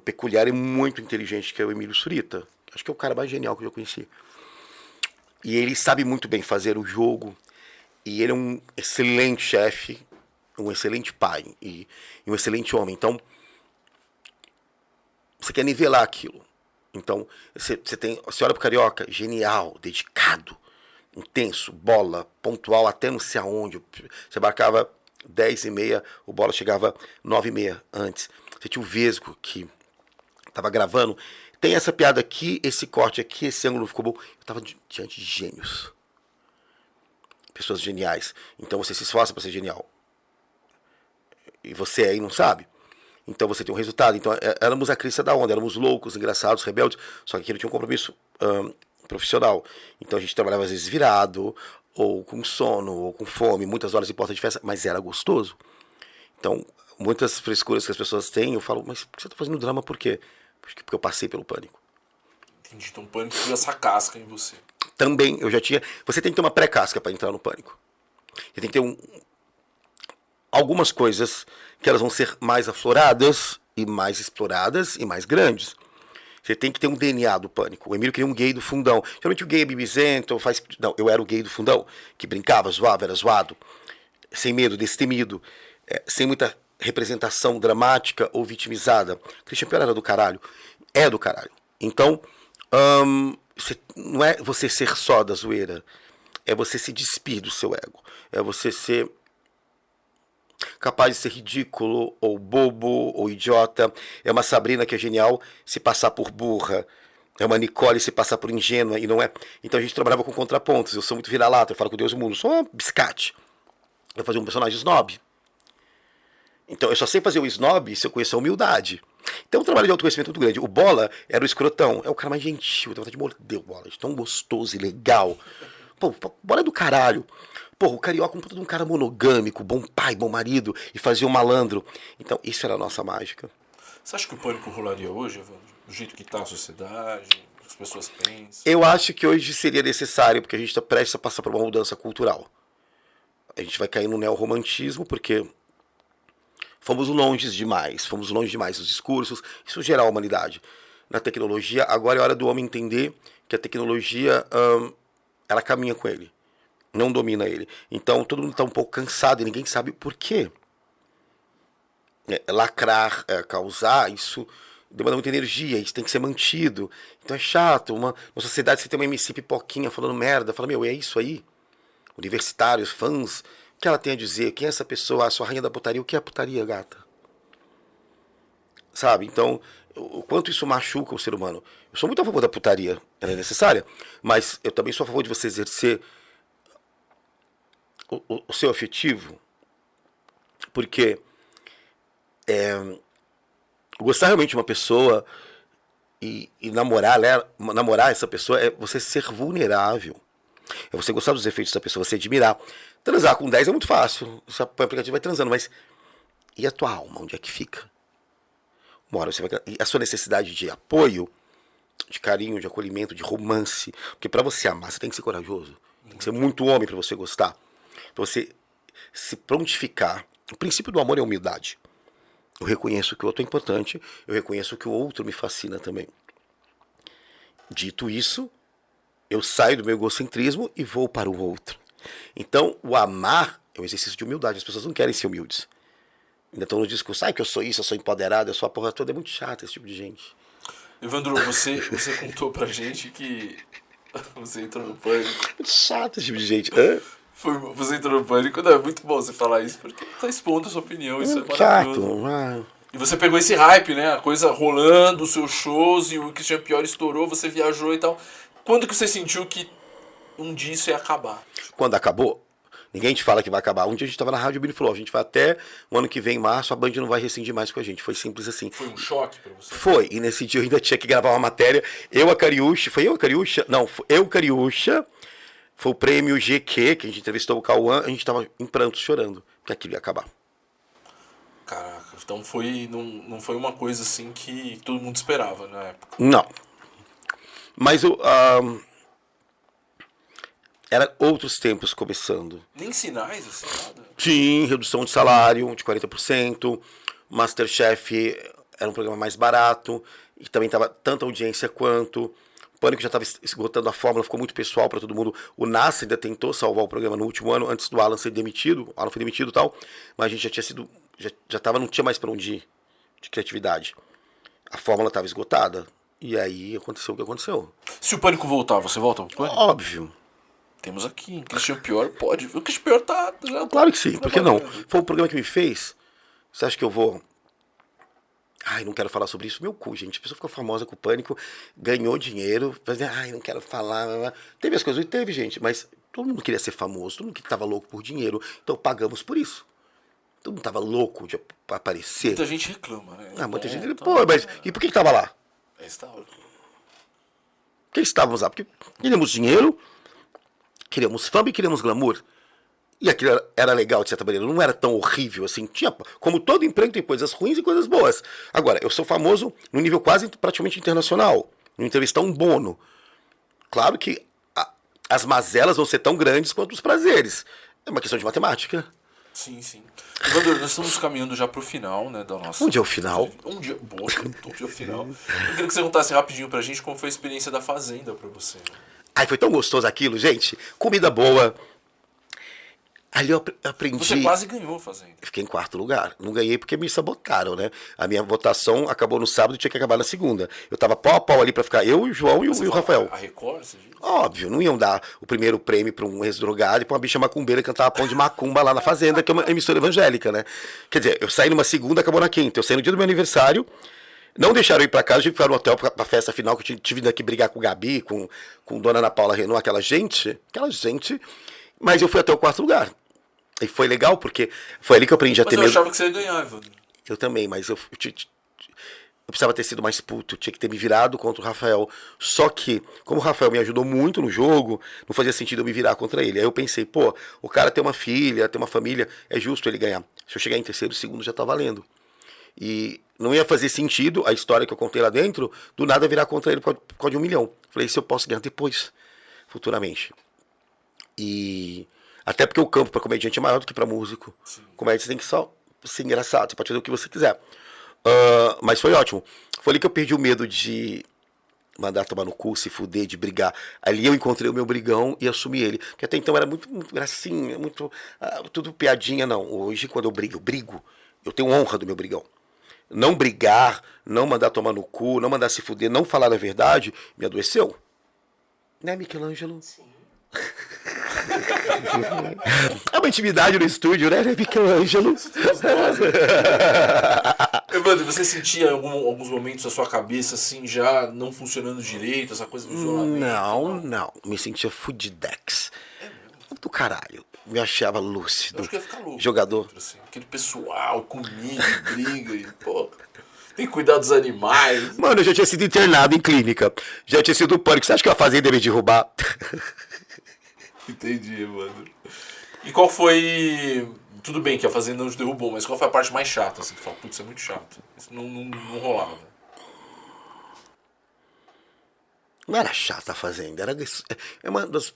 peculiar e muito inteligente, que é o Emílio Surita. Acho que é o cara mais genial que eu já conheci. E ele sabe muito bem fazer o jogo. E ele é um excelente chefe, um excelente pai e um excelente homem. Então, você quer nivelar aquilo. Então, você olha pro Carioca, genial, dedicado, intenso, bola, pontual até não sei aonde. Você embarcava 10h30, o Bola chegava 9h30 antes. Você tinha o Vesgo, que tava gravando. Tem essa piada aqui, esse corte aqui, esse ângulo ficou bom. Eu tava diante de gênios. Pessoas geniais. Então você se esforça para ser genial. E você aí não sabe. Então você tem um resultado. Então éramos a crista da onda, éramos loucos, engraçados, rebeldes. Só que aquilo tinha um compromisso profissional. Então a gente trabalhava às vezes virado, ou com sono, ou com fome, muitas horas de porta de festa, mas era gostoso. Então, muitas frescuras que as pessoas têm, eu falo, mas por que você tá fazendo drama? Por quê? Porque eu passei pelo Pânico. Entendi, então o Pânico tinha essa casca em você. Também, eu já tinha... Você tem que ter uma pré-casca para entrar no Pânico. Você tem que ter algumas coisas que elas vão ser mais afloradas, e mais exploradas, e mais grandes. Você tem que ter um DNA do Pânico. O Emílio queria um gay do fundão. Geralmente o gay é bibizento, Não, eu era o gay do fundão, que brincava, zoava, era zoado, sem medo, destemido, sem muita representação dramática ou vitimizada. Christian Pior era do caralho. É do caralho. Então, não é você ser só da zoeira. É você se despir do seu ego. É você ser capaz de ser ridículo, ou bobo, ou idiota. É uma Sabrina que é genial se passar por burra. É uma Nicole se passar por ingênua e não é. Então a gente trabalhava com contrapontos. Eu sou muito vira-lata, eu falo com Deus e o mundo. Eu sou uma biscate. Eu fazia um personagem snob. Então eu só sei fazer o snob se eu conheço a humildade. Então um trabalho de autoconhecimento muito grande. O Bola era o escrotão. É o cara mais gentil. Eu tenho vontade de morder o Bola. Tão gostoso e legal. Pô, Bola é do caralho. Pô, o Carioca um puta de um cara monogâmico, bom pai, bom marido, e fazia um malandro. Então, isso era a nossa mágica. Você acha que o pânico rolaria hoje, Evandro? Do jeito que está a sociedade, o que as pessoas pensam? Eu acho que hoje seria necessário, porque a gente está prestes a passar por uma mudança cultural. A gente vai cair no neorromantismo, porque fomos longe demais dos discursos, isso gerar a humanidade. Na tecnologia, agora é hora do homem entender que a tecnologia, ela caminha com ele, não domina ele. Então todo mundo está um pouco cansado e ninguém sabe por quê. Lacrar, causar, isso demanda muita energia, isso tem que ser mantido. Então é chato, uma sociedade você tem uma MC pipoquinha falando merda, fala, meu, é isso aí? Universitários, fãs, o que ela tem a dizer? Quem é essa pessoa? A sua rainha da putaria, o que é putaria, gata? Sabe? Então, o quanto isso machuca o ser humano. Eu sou muito a favor da putaria, ela é necessária, mas eu também sou a favor de você exercer o seu afetivo, porque gostar realmente de uma pessoa e namorar essa pessoa é você ser vulnerável. É você gostar dos efeitos da pessoa, você admirar. Transar com 10 é muito fácil. Você põe o aplicativo e vai transando, mas e a tua alma? Onde é que fica? Uma hora você vai... E a sua necessidade de apoio, de carinho, de acolhimento, de romance. Porque pra você amar, você tem que ser corajoso. Tem que ser muito homem pra você gostar. Pra você se prontificar. O princípio do amor é a humildade. Eu reconheço que o outro é importante, eu reconheço que o outro me fascina também. Dito isso, eu saio do meu egocentrismo e vou para o outro. Então, o amar é um exercício de humildade. As pessoas não querem ser humildes. Ainda estão no discurso, que eu sou isso, eu sou empoderado, eu sou a porra toda. É muito chato esse tipo de gente. Evandro, você contou pra gente que você entrou no pânico. Muito chato esse tipo de gente. Você entrou no pânico, não, é muito bom você falar isso, porque tá expondo a sua opinião, isso é maravilhoso. Chato. E você pegou esse hype, né? A coisa rolando, os seus shows, e o Christian Pior estourou, você viajou e tal. Quando que você sentiu que um dia isso ia acabar? Quando acabou, ninguém te fala que vai acabar. Um dia a gente tava na rádio e o Billy falou, a gente vai até o ano que vem, em março, a Band não vai rescindir mais com a gente. Foi simples assim. Foi um choque pra você? Foi, e nesse dia eu ainda tinha que gravar uma matéria. Eu, Cariúcha? Não, eu, Cariúcha, foi o prêmio GQ, que a gente entrevistou o Cauã, a gente tava em prantos, chorando, porque aquilo ia acabar. Caraca, então não foi uma coisa assim que todo mundo esperava na época. Não. Mas era outros tempos começando. Nem sinais, assim, nada? Sim, redução de salário de 40%, Masterchef era um programa mais barato, e também tava tanta audiência quanto. O Pânico já estava esgotando a fórmula, ficou muito pessoal para todo mundo. O NASA ainda tentou salvar o programa no último ano, antes do Alan ser demitido. O Alan foi demitido e tal, mas a gente já tinha sido... não tinha mais para onde ir de criatividade. A fórmula estava esgotada. E aí aconteceu o que aconteceu. Se o Pânico voltar, você volta pro Pânico? Óbvio. Temos aqui, Christian Pior pode. O Christian Pior tá... Claro que sim, por que não? Foi o programa que me fez. Você acha que eu vou... Ai, não quero falar sobre isso. Meu cu, gente. A pessoa ficou famosa com o Pânico, ganhou dinheiro. Ai, não quero falar. Teve as coisas, teve, gente. Mas todo mundo queria ser famoso, todo mundo que tava louco por dinheiro. Então pagamos por isso. Todo mundo tava louco de aparecer. Muita gente reclama, né? Muita gente... Pô, mas e por que tava lá? Por que estávamos lá? Porque queríamos dinheiro, queríamos fama e queríamos glamour. E aquilo era legal, de certa maneira. Não era tão horrível assim. Tinha, como todo emprego, tem coisas ruins e coisas boas. Agora, eu sou famoso no nível quase praticamente internacional. No entrevistar um Bono. Claro que as mazelas vão ser tão grandes quanto os prazeres. É uma questão de matemática. Sim, sim. Evandro, nós estamos caminhando já pro final, né, da nossa... Onde é o final? Onde é o final? Eu queria que você contasse rapidinho pra gente como foi a experiência da Fazenda pra você. Ai, foi tão gostoso aquilo, gente. Comida boa. Ali eu aprendi... Você quase ganhou a Fazenda. Fiquei em quarto lugar. Não ganhei porque me sabotaram, né? A minha votação acabou no sábado e tinha que acabar na segunda. Eu tava pau a pau ali pra ficar eu, o João e o Rafael. A Record, você diz? Óbvio, não iam dar o primeiro prêmio pra um ex-drogado e pra uma bicha macumbeira que cantava pão de macumba lá na Fazenda, que é uma emissora evangélica, né? Quer dizer, eu saí numa segunda, acabou na quinta. Eu saí no dia do meu aniversário, não deixaram eu ir pra casa, eu tive que ficar no hotel pra festa final, que eu tive que brigar com o Gabi, com Dona Ana Paula Renault, aquela gente, mas eu fui até o quarto lugar. E foi legal, porque foi ali que eu aprendi a ter medo. Mas eu achava que você ia ganhar, Evandro. Eu também, mas eu precisava ter sido mais puto. Eu tinha que ter me virado contra o Rafael. Só que, como o Rafael me ajudou muito no jogo, não fazia sentido eu me virar contra ele. Aí eu pensei, pô, o cara tem uma filha, tem uma família, é justo ele ganhar. Se eu chegar em terceiro, segundo, já tá valendo. E não ia fazer sentido a história que eu contei lá dentro, do nada virar contra ele por causa de 1 milhão. Falei, isso eu posso ganhar depois, futuramente. E até porque o campo para comediante é maior do que para músico. Sim. Comédia você tem que só ser engraçado, você pode fazer o que você quiser. Mas foi ótimo. Foi ali que eu perdi o medo de mandar tomar no cu, se fuder, de brigar. Ali eu encontrei o meu brigão e assumi ele. Porque até então era muito gracinha, muito tudo piadinha, não. Hoje, quando eu brigo. Eu tenho honra do meu brigão. Não brigar, não mandar tomar no cu, não mandar se fuder, não falar a verdade, me adoeceu. Né, Michelangelo? Sim. É uma intimidade no estúdio, né, Michelangelo? Evandro, você sentia em alguns momentos a sua cabeça assim já não funcionando direito, essa coisa do isolamento? Não. Me sentia fudidex. Do caralho. Me achava lúcido. Eu acho que ia ficar louco. Jogador. Assim, aquele pessoal, comida, briga e, pô, tem que cuidar dos animais. Mano, eu já tinha sido internado em clínica. Já tinha sido pânico. Você acha que eu ia fazer deve derrubar? Entendi, mano. E qual foi... Tudo bem que a Fazenda não te derrubou, mas qual foi a parte mais chata? Assim, que fala, putz, isso é muito chato. Isso não rolava. Não era chata a Fazenda. É uma das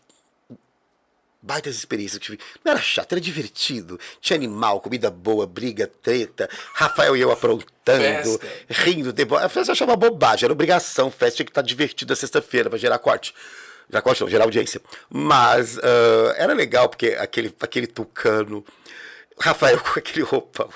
baitas experiências que tive. Não era chato, era divertido. Tinha animal, comida boa, briga, treta. Rafael e eu aprontando, festa. Rindo. A festa eu achava bobagem, era obrigação. Festa tinha que estar divertida sexta-feira pra gerar corte. Gerar audiência. Mas era legal, porque aquele tucano, Rafael com aquele roupão.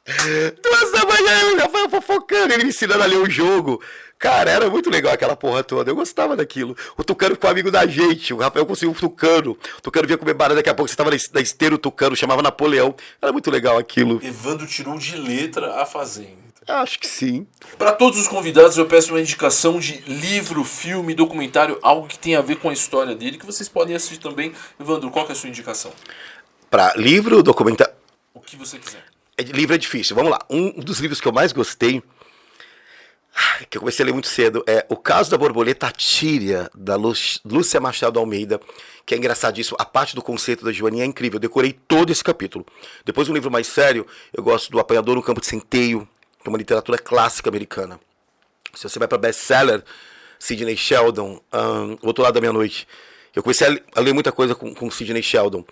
2 da manhã, o Rafael fofocando, ele me ensinando a ler o jogo. Cara, era muito legal aquela porra toda. Eu gostava daquilo. O Tucano ficou amigo da gente. O Rafael conseguiu um Tucano. O Tucano vinha comer barata. Daqui a pouco você tava na esteira, o Tucano chamava Napoleão. Era muito legal aquilo. Evandro tirou de letra a Fazenda. Acho que sim. Para todos os convidados, eu peço uma indicação de livro, filme, documentário, algo que tenha a ver com a história dele, que vocês podem assistir também. Evandro, qual que é a sua indicação? Para livro, documentário... O que você quiser. Livro é difícil. Vamos lá. Um dos livros que eu mais gostei, que eu comecei a ler muito cedo, é O Caso da Borboleta Tíria, da Lúcia Machado Almeida, que é engraçadíssimo. A parte do conceito da Joaninha é incrível. Eu decorei todo esse capítulo. Depois, um livro mais sério, eu gosto do Apanhador no Campo de Centeio, que é uma literatura clássica americana. Se você vai para best-seller, Sidney Sheldon, O Outro Lado da Meia-Noite. Eu comecei a ler muita coisa com Sidney Sheldon.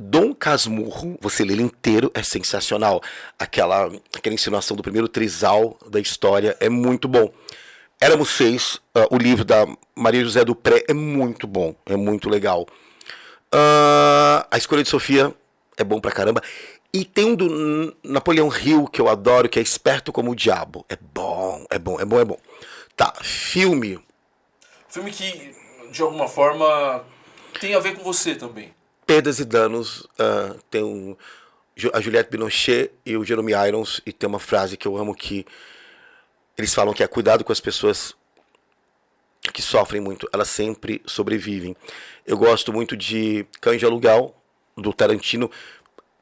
Dom Casmurro, você lê ele inteiro, é sensacional. Aquela insinuação do primeiro trisal da história é muito bom. Éramos 6, o livro da Maria José Dupré é muito bom, é muito legal. A Escolha de Sofia é bom pra caramba. E tem um do Napoleão Hill que eu adoro, que é Esperto como o Diabo. É bom. Tá, filme. Filme que, de alguma forma, tem a ver com você também. Perdas e Danos, tem a Juliette Binoche e o Jeremy Irons, e tem uma frase que eu amo que eles falam que é cuidado com as pessoas que sofrem muito, elas sempre sobrevivem. Eu gosto muito de Cães de Aluguel, do Tarantino.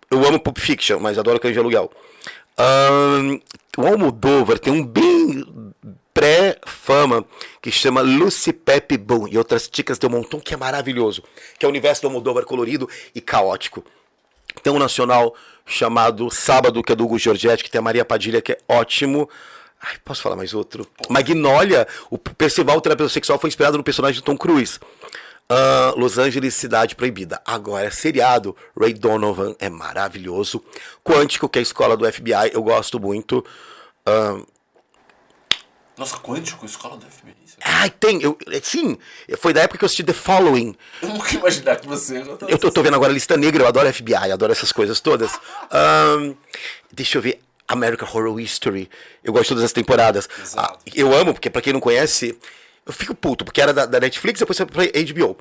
Eu amo Pulp Fiction, mas adoro Cães de Aluguel. O Almodóvar tem um bem pré-fama que chama Lucy Pepe Boom e Outras Chicas de um Montão, que é maravilhoso, que é o universo do Almodóvar colorido e caótico. Tem um nacional chamado Sábado, que é do Hugo Giorgetti, que tem a Maria Padilha, que é ótimo. Ai, posso falar mais outro? Magnolia, o Percival, o terapeuta sexual, foi inspirado no personagem de Tom Cruise. Los Angeles, Cidade Proibida. Agora, seriado, Ray Donovan é maravilhoso. Quântico, que é a escola do FBI, eu gosto muito. Nossa, Quântico, escola do FBI? Tem, sim, foi da época que eu assisti The Following. Eu nunca ia imaginar que você... Eu tô vendo agora a Lista Negra, eu adoro FBI, adoro essas coisas todas. Deixa eu ver, American Horror History, eu gosto de todas as temporadas. Eu amo, porque pra quem não conhece, eu fico puto, porque era da Netflix, depois foi pra HBO.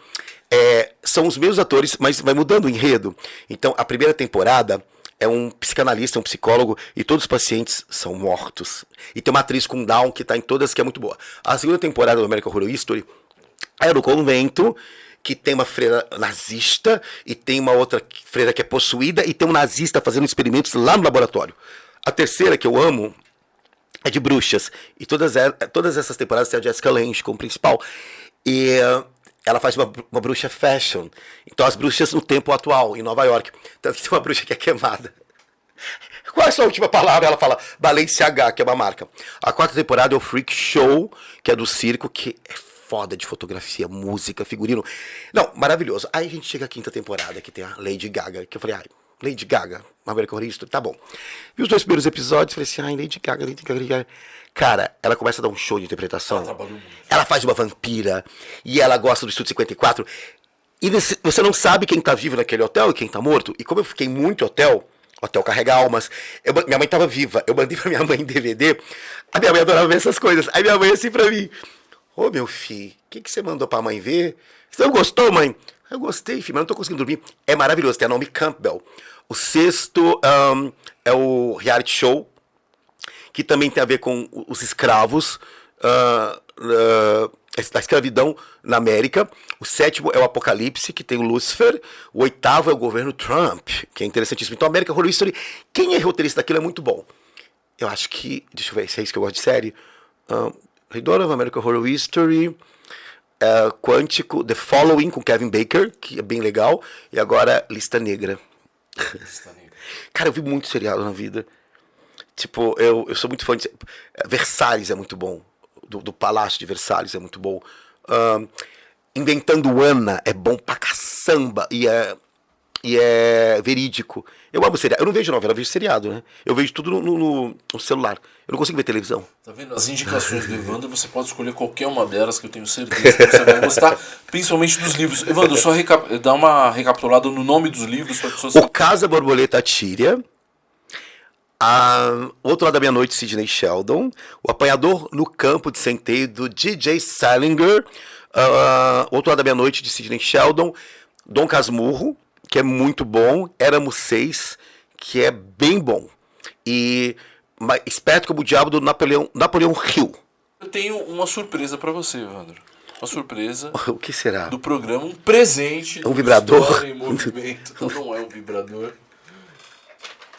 São os mesmos atores, mas vai mudando o enredo. Então, a primeira temporada é um psicanalista, um psicólogo, e todos os pacientes são mortos. E tem uma atriz com Down que tá em todas, que é muito boa. A segunda temporada do American Horror History é no convento, que tem uma freira nazista, e tem uma outra freira que é possuída, e tem um nazista fazendo experimentos lá no laboratório. A terceira, que eu amo, é de bruxas. E todas essas temporadas tem a Jessica Lange como principal. E ela faz uma bruxa fashion. Então as bruxas no tempo atual, em Nova York. Então tem uma bruxa que é queimada Qual é a sua última palavra? Ela fala Balenciaga, que é uma marca. A 4ª temporada é o Freak Show, que é do circo, que é foda de fotografia, música, figurino. Não, maravilhoso. Aí a gente chega à 5ª temporada, que tem a Lady Gaga, que eu falei, Lady Gaga, American Horror Story, tá bom. Vi os 2 primeiros episódios, falei assim, Lady Gaga, Lady Gaga, Lady Gaga. Cara, ela começa a dar um show de interpretação. Ela faz uma vampira, e ela gosta do Estúdio 54. E você não sabe quem tá vivo naquele hotel e quem tá morto. E como eu fiquei muito hotel carrega almas. Minha mãe tava viva. Eu mandei pra minha mãe em DVD. A minha mãe adorava ver essas coisas. Aí minha mãe assim pra mim, meu filho, o que você mandou pra mãe ver? Você não gostou, mãe? Eu gostei, filho, mas não tô conseguindo dormir. É maravilhoso, tem a Naomi Campbell. O 6º é o reality show, que também tem a ver com os escravos, da escravidão na América. O 7º é o Apocalipse, que tem o Lucifer. O 8º é o governo Trump, que é interessantíssimo. Então, American Horror Story, quem é roteirista daquilo é muito bom. Eu acho que, deixa eu ver, se é isso que eu gosto de série. Redor of American Horror Story, Quântico, The Following, com Kevin Bacon, que é bem legal. E agora, Lista Negra. Cara, eu vi muito seriado na vida. Tipo, eu sou muito fã de... Versalhes é muito bom. Do Palácio de Versalhes é muito bom. Inventando Ana é bom pra caçamba. E é verídico. Eu amo seriado. Eu não vejo novela, eu vejo seriado, né? Eu vejo tudo no celular. Eu não consigo ver televisão. Tá vendo? As indicações do Evandro, você pode escolher qualquer uma delas, que eu tenho certeza que você vai gostar. Principalmente dos livros. Evandro, só dá uma recapitulada no nome dos livros para pessoas... O Casa Borboleta Tíria. Outro Lado da Meia-Noite, Sidney Sheldon. O Apanhador no Campo de Centeio, do DJ Salinger. Outro Lado da Meia-Noite, de Sidney Sheldon. Dom Casmurro, que é muito bom. Éramos 6, que é bem bom. E Esperto como o Diabo, do Napoleão Hill. Eu tenho uma surpresa para você, Evandro. Uma surpresa. O que será? Do programa, um presente. Um vibrador? História em Movimento. Não é um vibrador.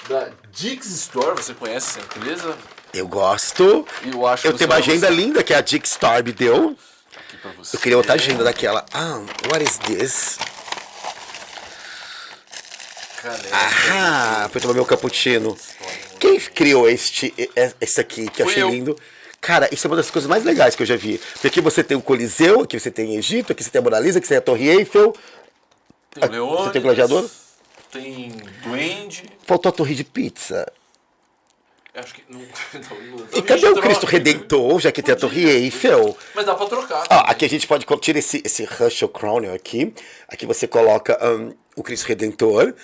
Da Dick's Store, você conhece essa empresa? Eu gosto. Eu tenho uma agenda linda que a Dick's Store me deu. Aqui pra você. Eu queria outra agenda daquela. What is this? Foi tomar meu cappuccino. Quem criou esse aqui, que eu achei lindo? Cara, isso é uma das coisas mais legais que eu já vi. Porque aqui você tem o Coliseu, aqui você tem Egito, aqui você tem a Mona Lisa, aqui você tem a Torre Eiffel. Tem o Leônidas, você tem o Gladiador? Tem Duende. Faltou a Torre de Pizza. Acho que não. E cadê o Cristo Redentor, já que tem a Torre Eiffel? Mas dá pra trocar. Aqui a gente pode tirar esse Russell Crowe aqui. Aqui você coloca o Cristo Redentor.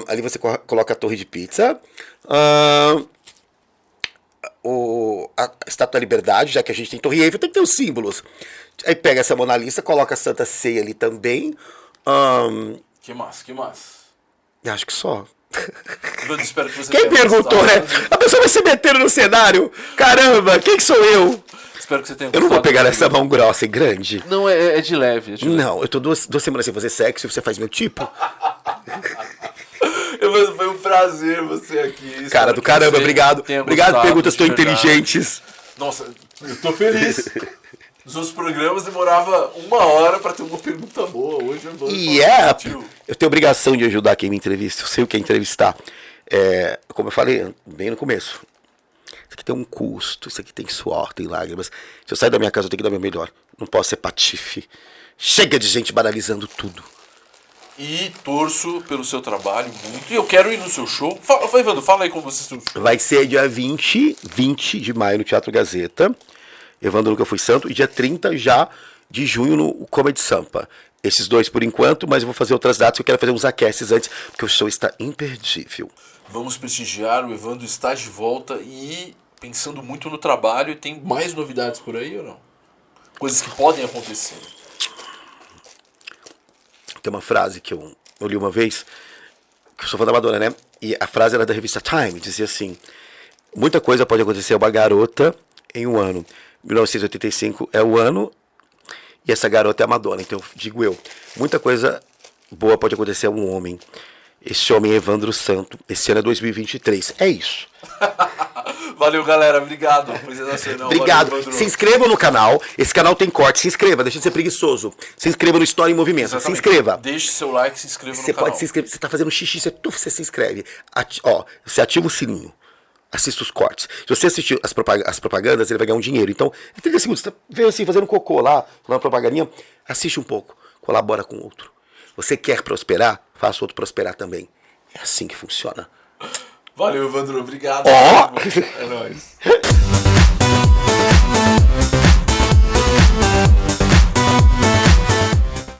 Ali você coloca a Torre de Pizza. A Estátua da Liberdade, já que a gente tem Torre Eiffel, tem que ter os símbolos. Aí pega essa Mona Lisa, coloca a Santa Ceia ali também. Que massa? Acho que só. Eu espero que você Quem perguntou, né? A pessoa vai se meter no cenário. Caramba, quem que sou eu? Espero que você tenha gostado. Eu não vou pegar nessa mão grossa e grande. Não, é de leve. Não, eu tô 2 semanas sem fazer sexo e você faz meu tipo. Foi um prazer você aqui. Cara do caramba, obrigado. Obrigado por perguntas tão inteligentes. Nossa, eu tô feliz. Nos outros programas demorava 1 hora pra ter uma pergunta boa. Hoje eu tenho obrigação de ajudar quem me entrevista. Eu sei o que é entrevistar. Como eu falei bem no começo. Isso aqui tem um custo, isso aqui tem suor, tem lágrimas. Se eu sair da minha casa, eu tenho que dar meu melhor. Não posso ser patife. Chega de gente banalizando tudo. E torço pelo seu trabalho muito. E eu quero ir no seu show. Evandro, fala aí como você se... Vai ser dia 20 de maio no Teatro Gazeta. Evandro Nunca Fui Santo. E dia 30 já de junho no Comedy Sampa. Esses 2 por enquanto, mas eu vou fazer outras datas. Eu quero fazer uns aqueces antes, porque o show está imperdível. Vamos prestigiar. O Evandro está de volta e pensando muito no trabalho. E tem mais novidades por aí ou não? Coisas que podem acontecer. Tem uma frase que eu li uma vez, que eu sou fã da Madonna, né? E a frase era da revista Time, dizia assim: muita coisa pode acontecer a uma garota em um ano. 1985 é o ano e essa garota é a Madonna. Então, digo eu, muita coisa boa pode acontecer a um homem. Esse homem é Evandro Santo. Esse ano é 2023. É isso. Valeu, galera. Obrigado. Foi sensacional. Obrigado. Valeu, Se inscreva no canal. Esse canal tem corte. Se inscreva. Deixa de ser preguiçoso. Se inscreva no História em Movimento. Exatamente. Se inscreva. Deixe seu like, se inscreva Você no canal. pode se inscrever. Você tá fazendo xixi, você se inscreve. Você ativa o sininho. Assista os cortes. Se você assistir as propagandas, ele vai ganhar um dinheiro. Então, em 30 segundos, você veio assim, fazendo cocô lá, uma propagandinha, assiste um pouco. Colabora com o outro. Você quer prosperar? Faça o outro prosperar também. É assim que funciona. Valeu, Evandro. Obrigado. Ó! É nóis.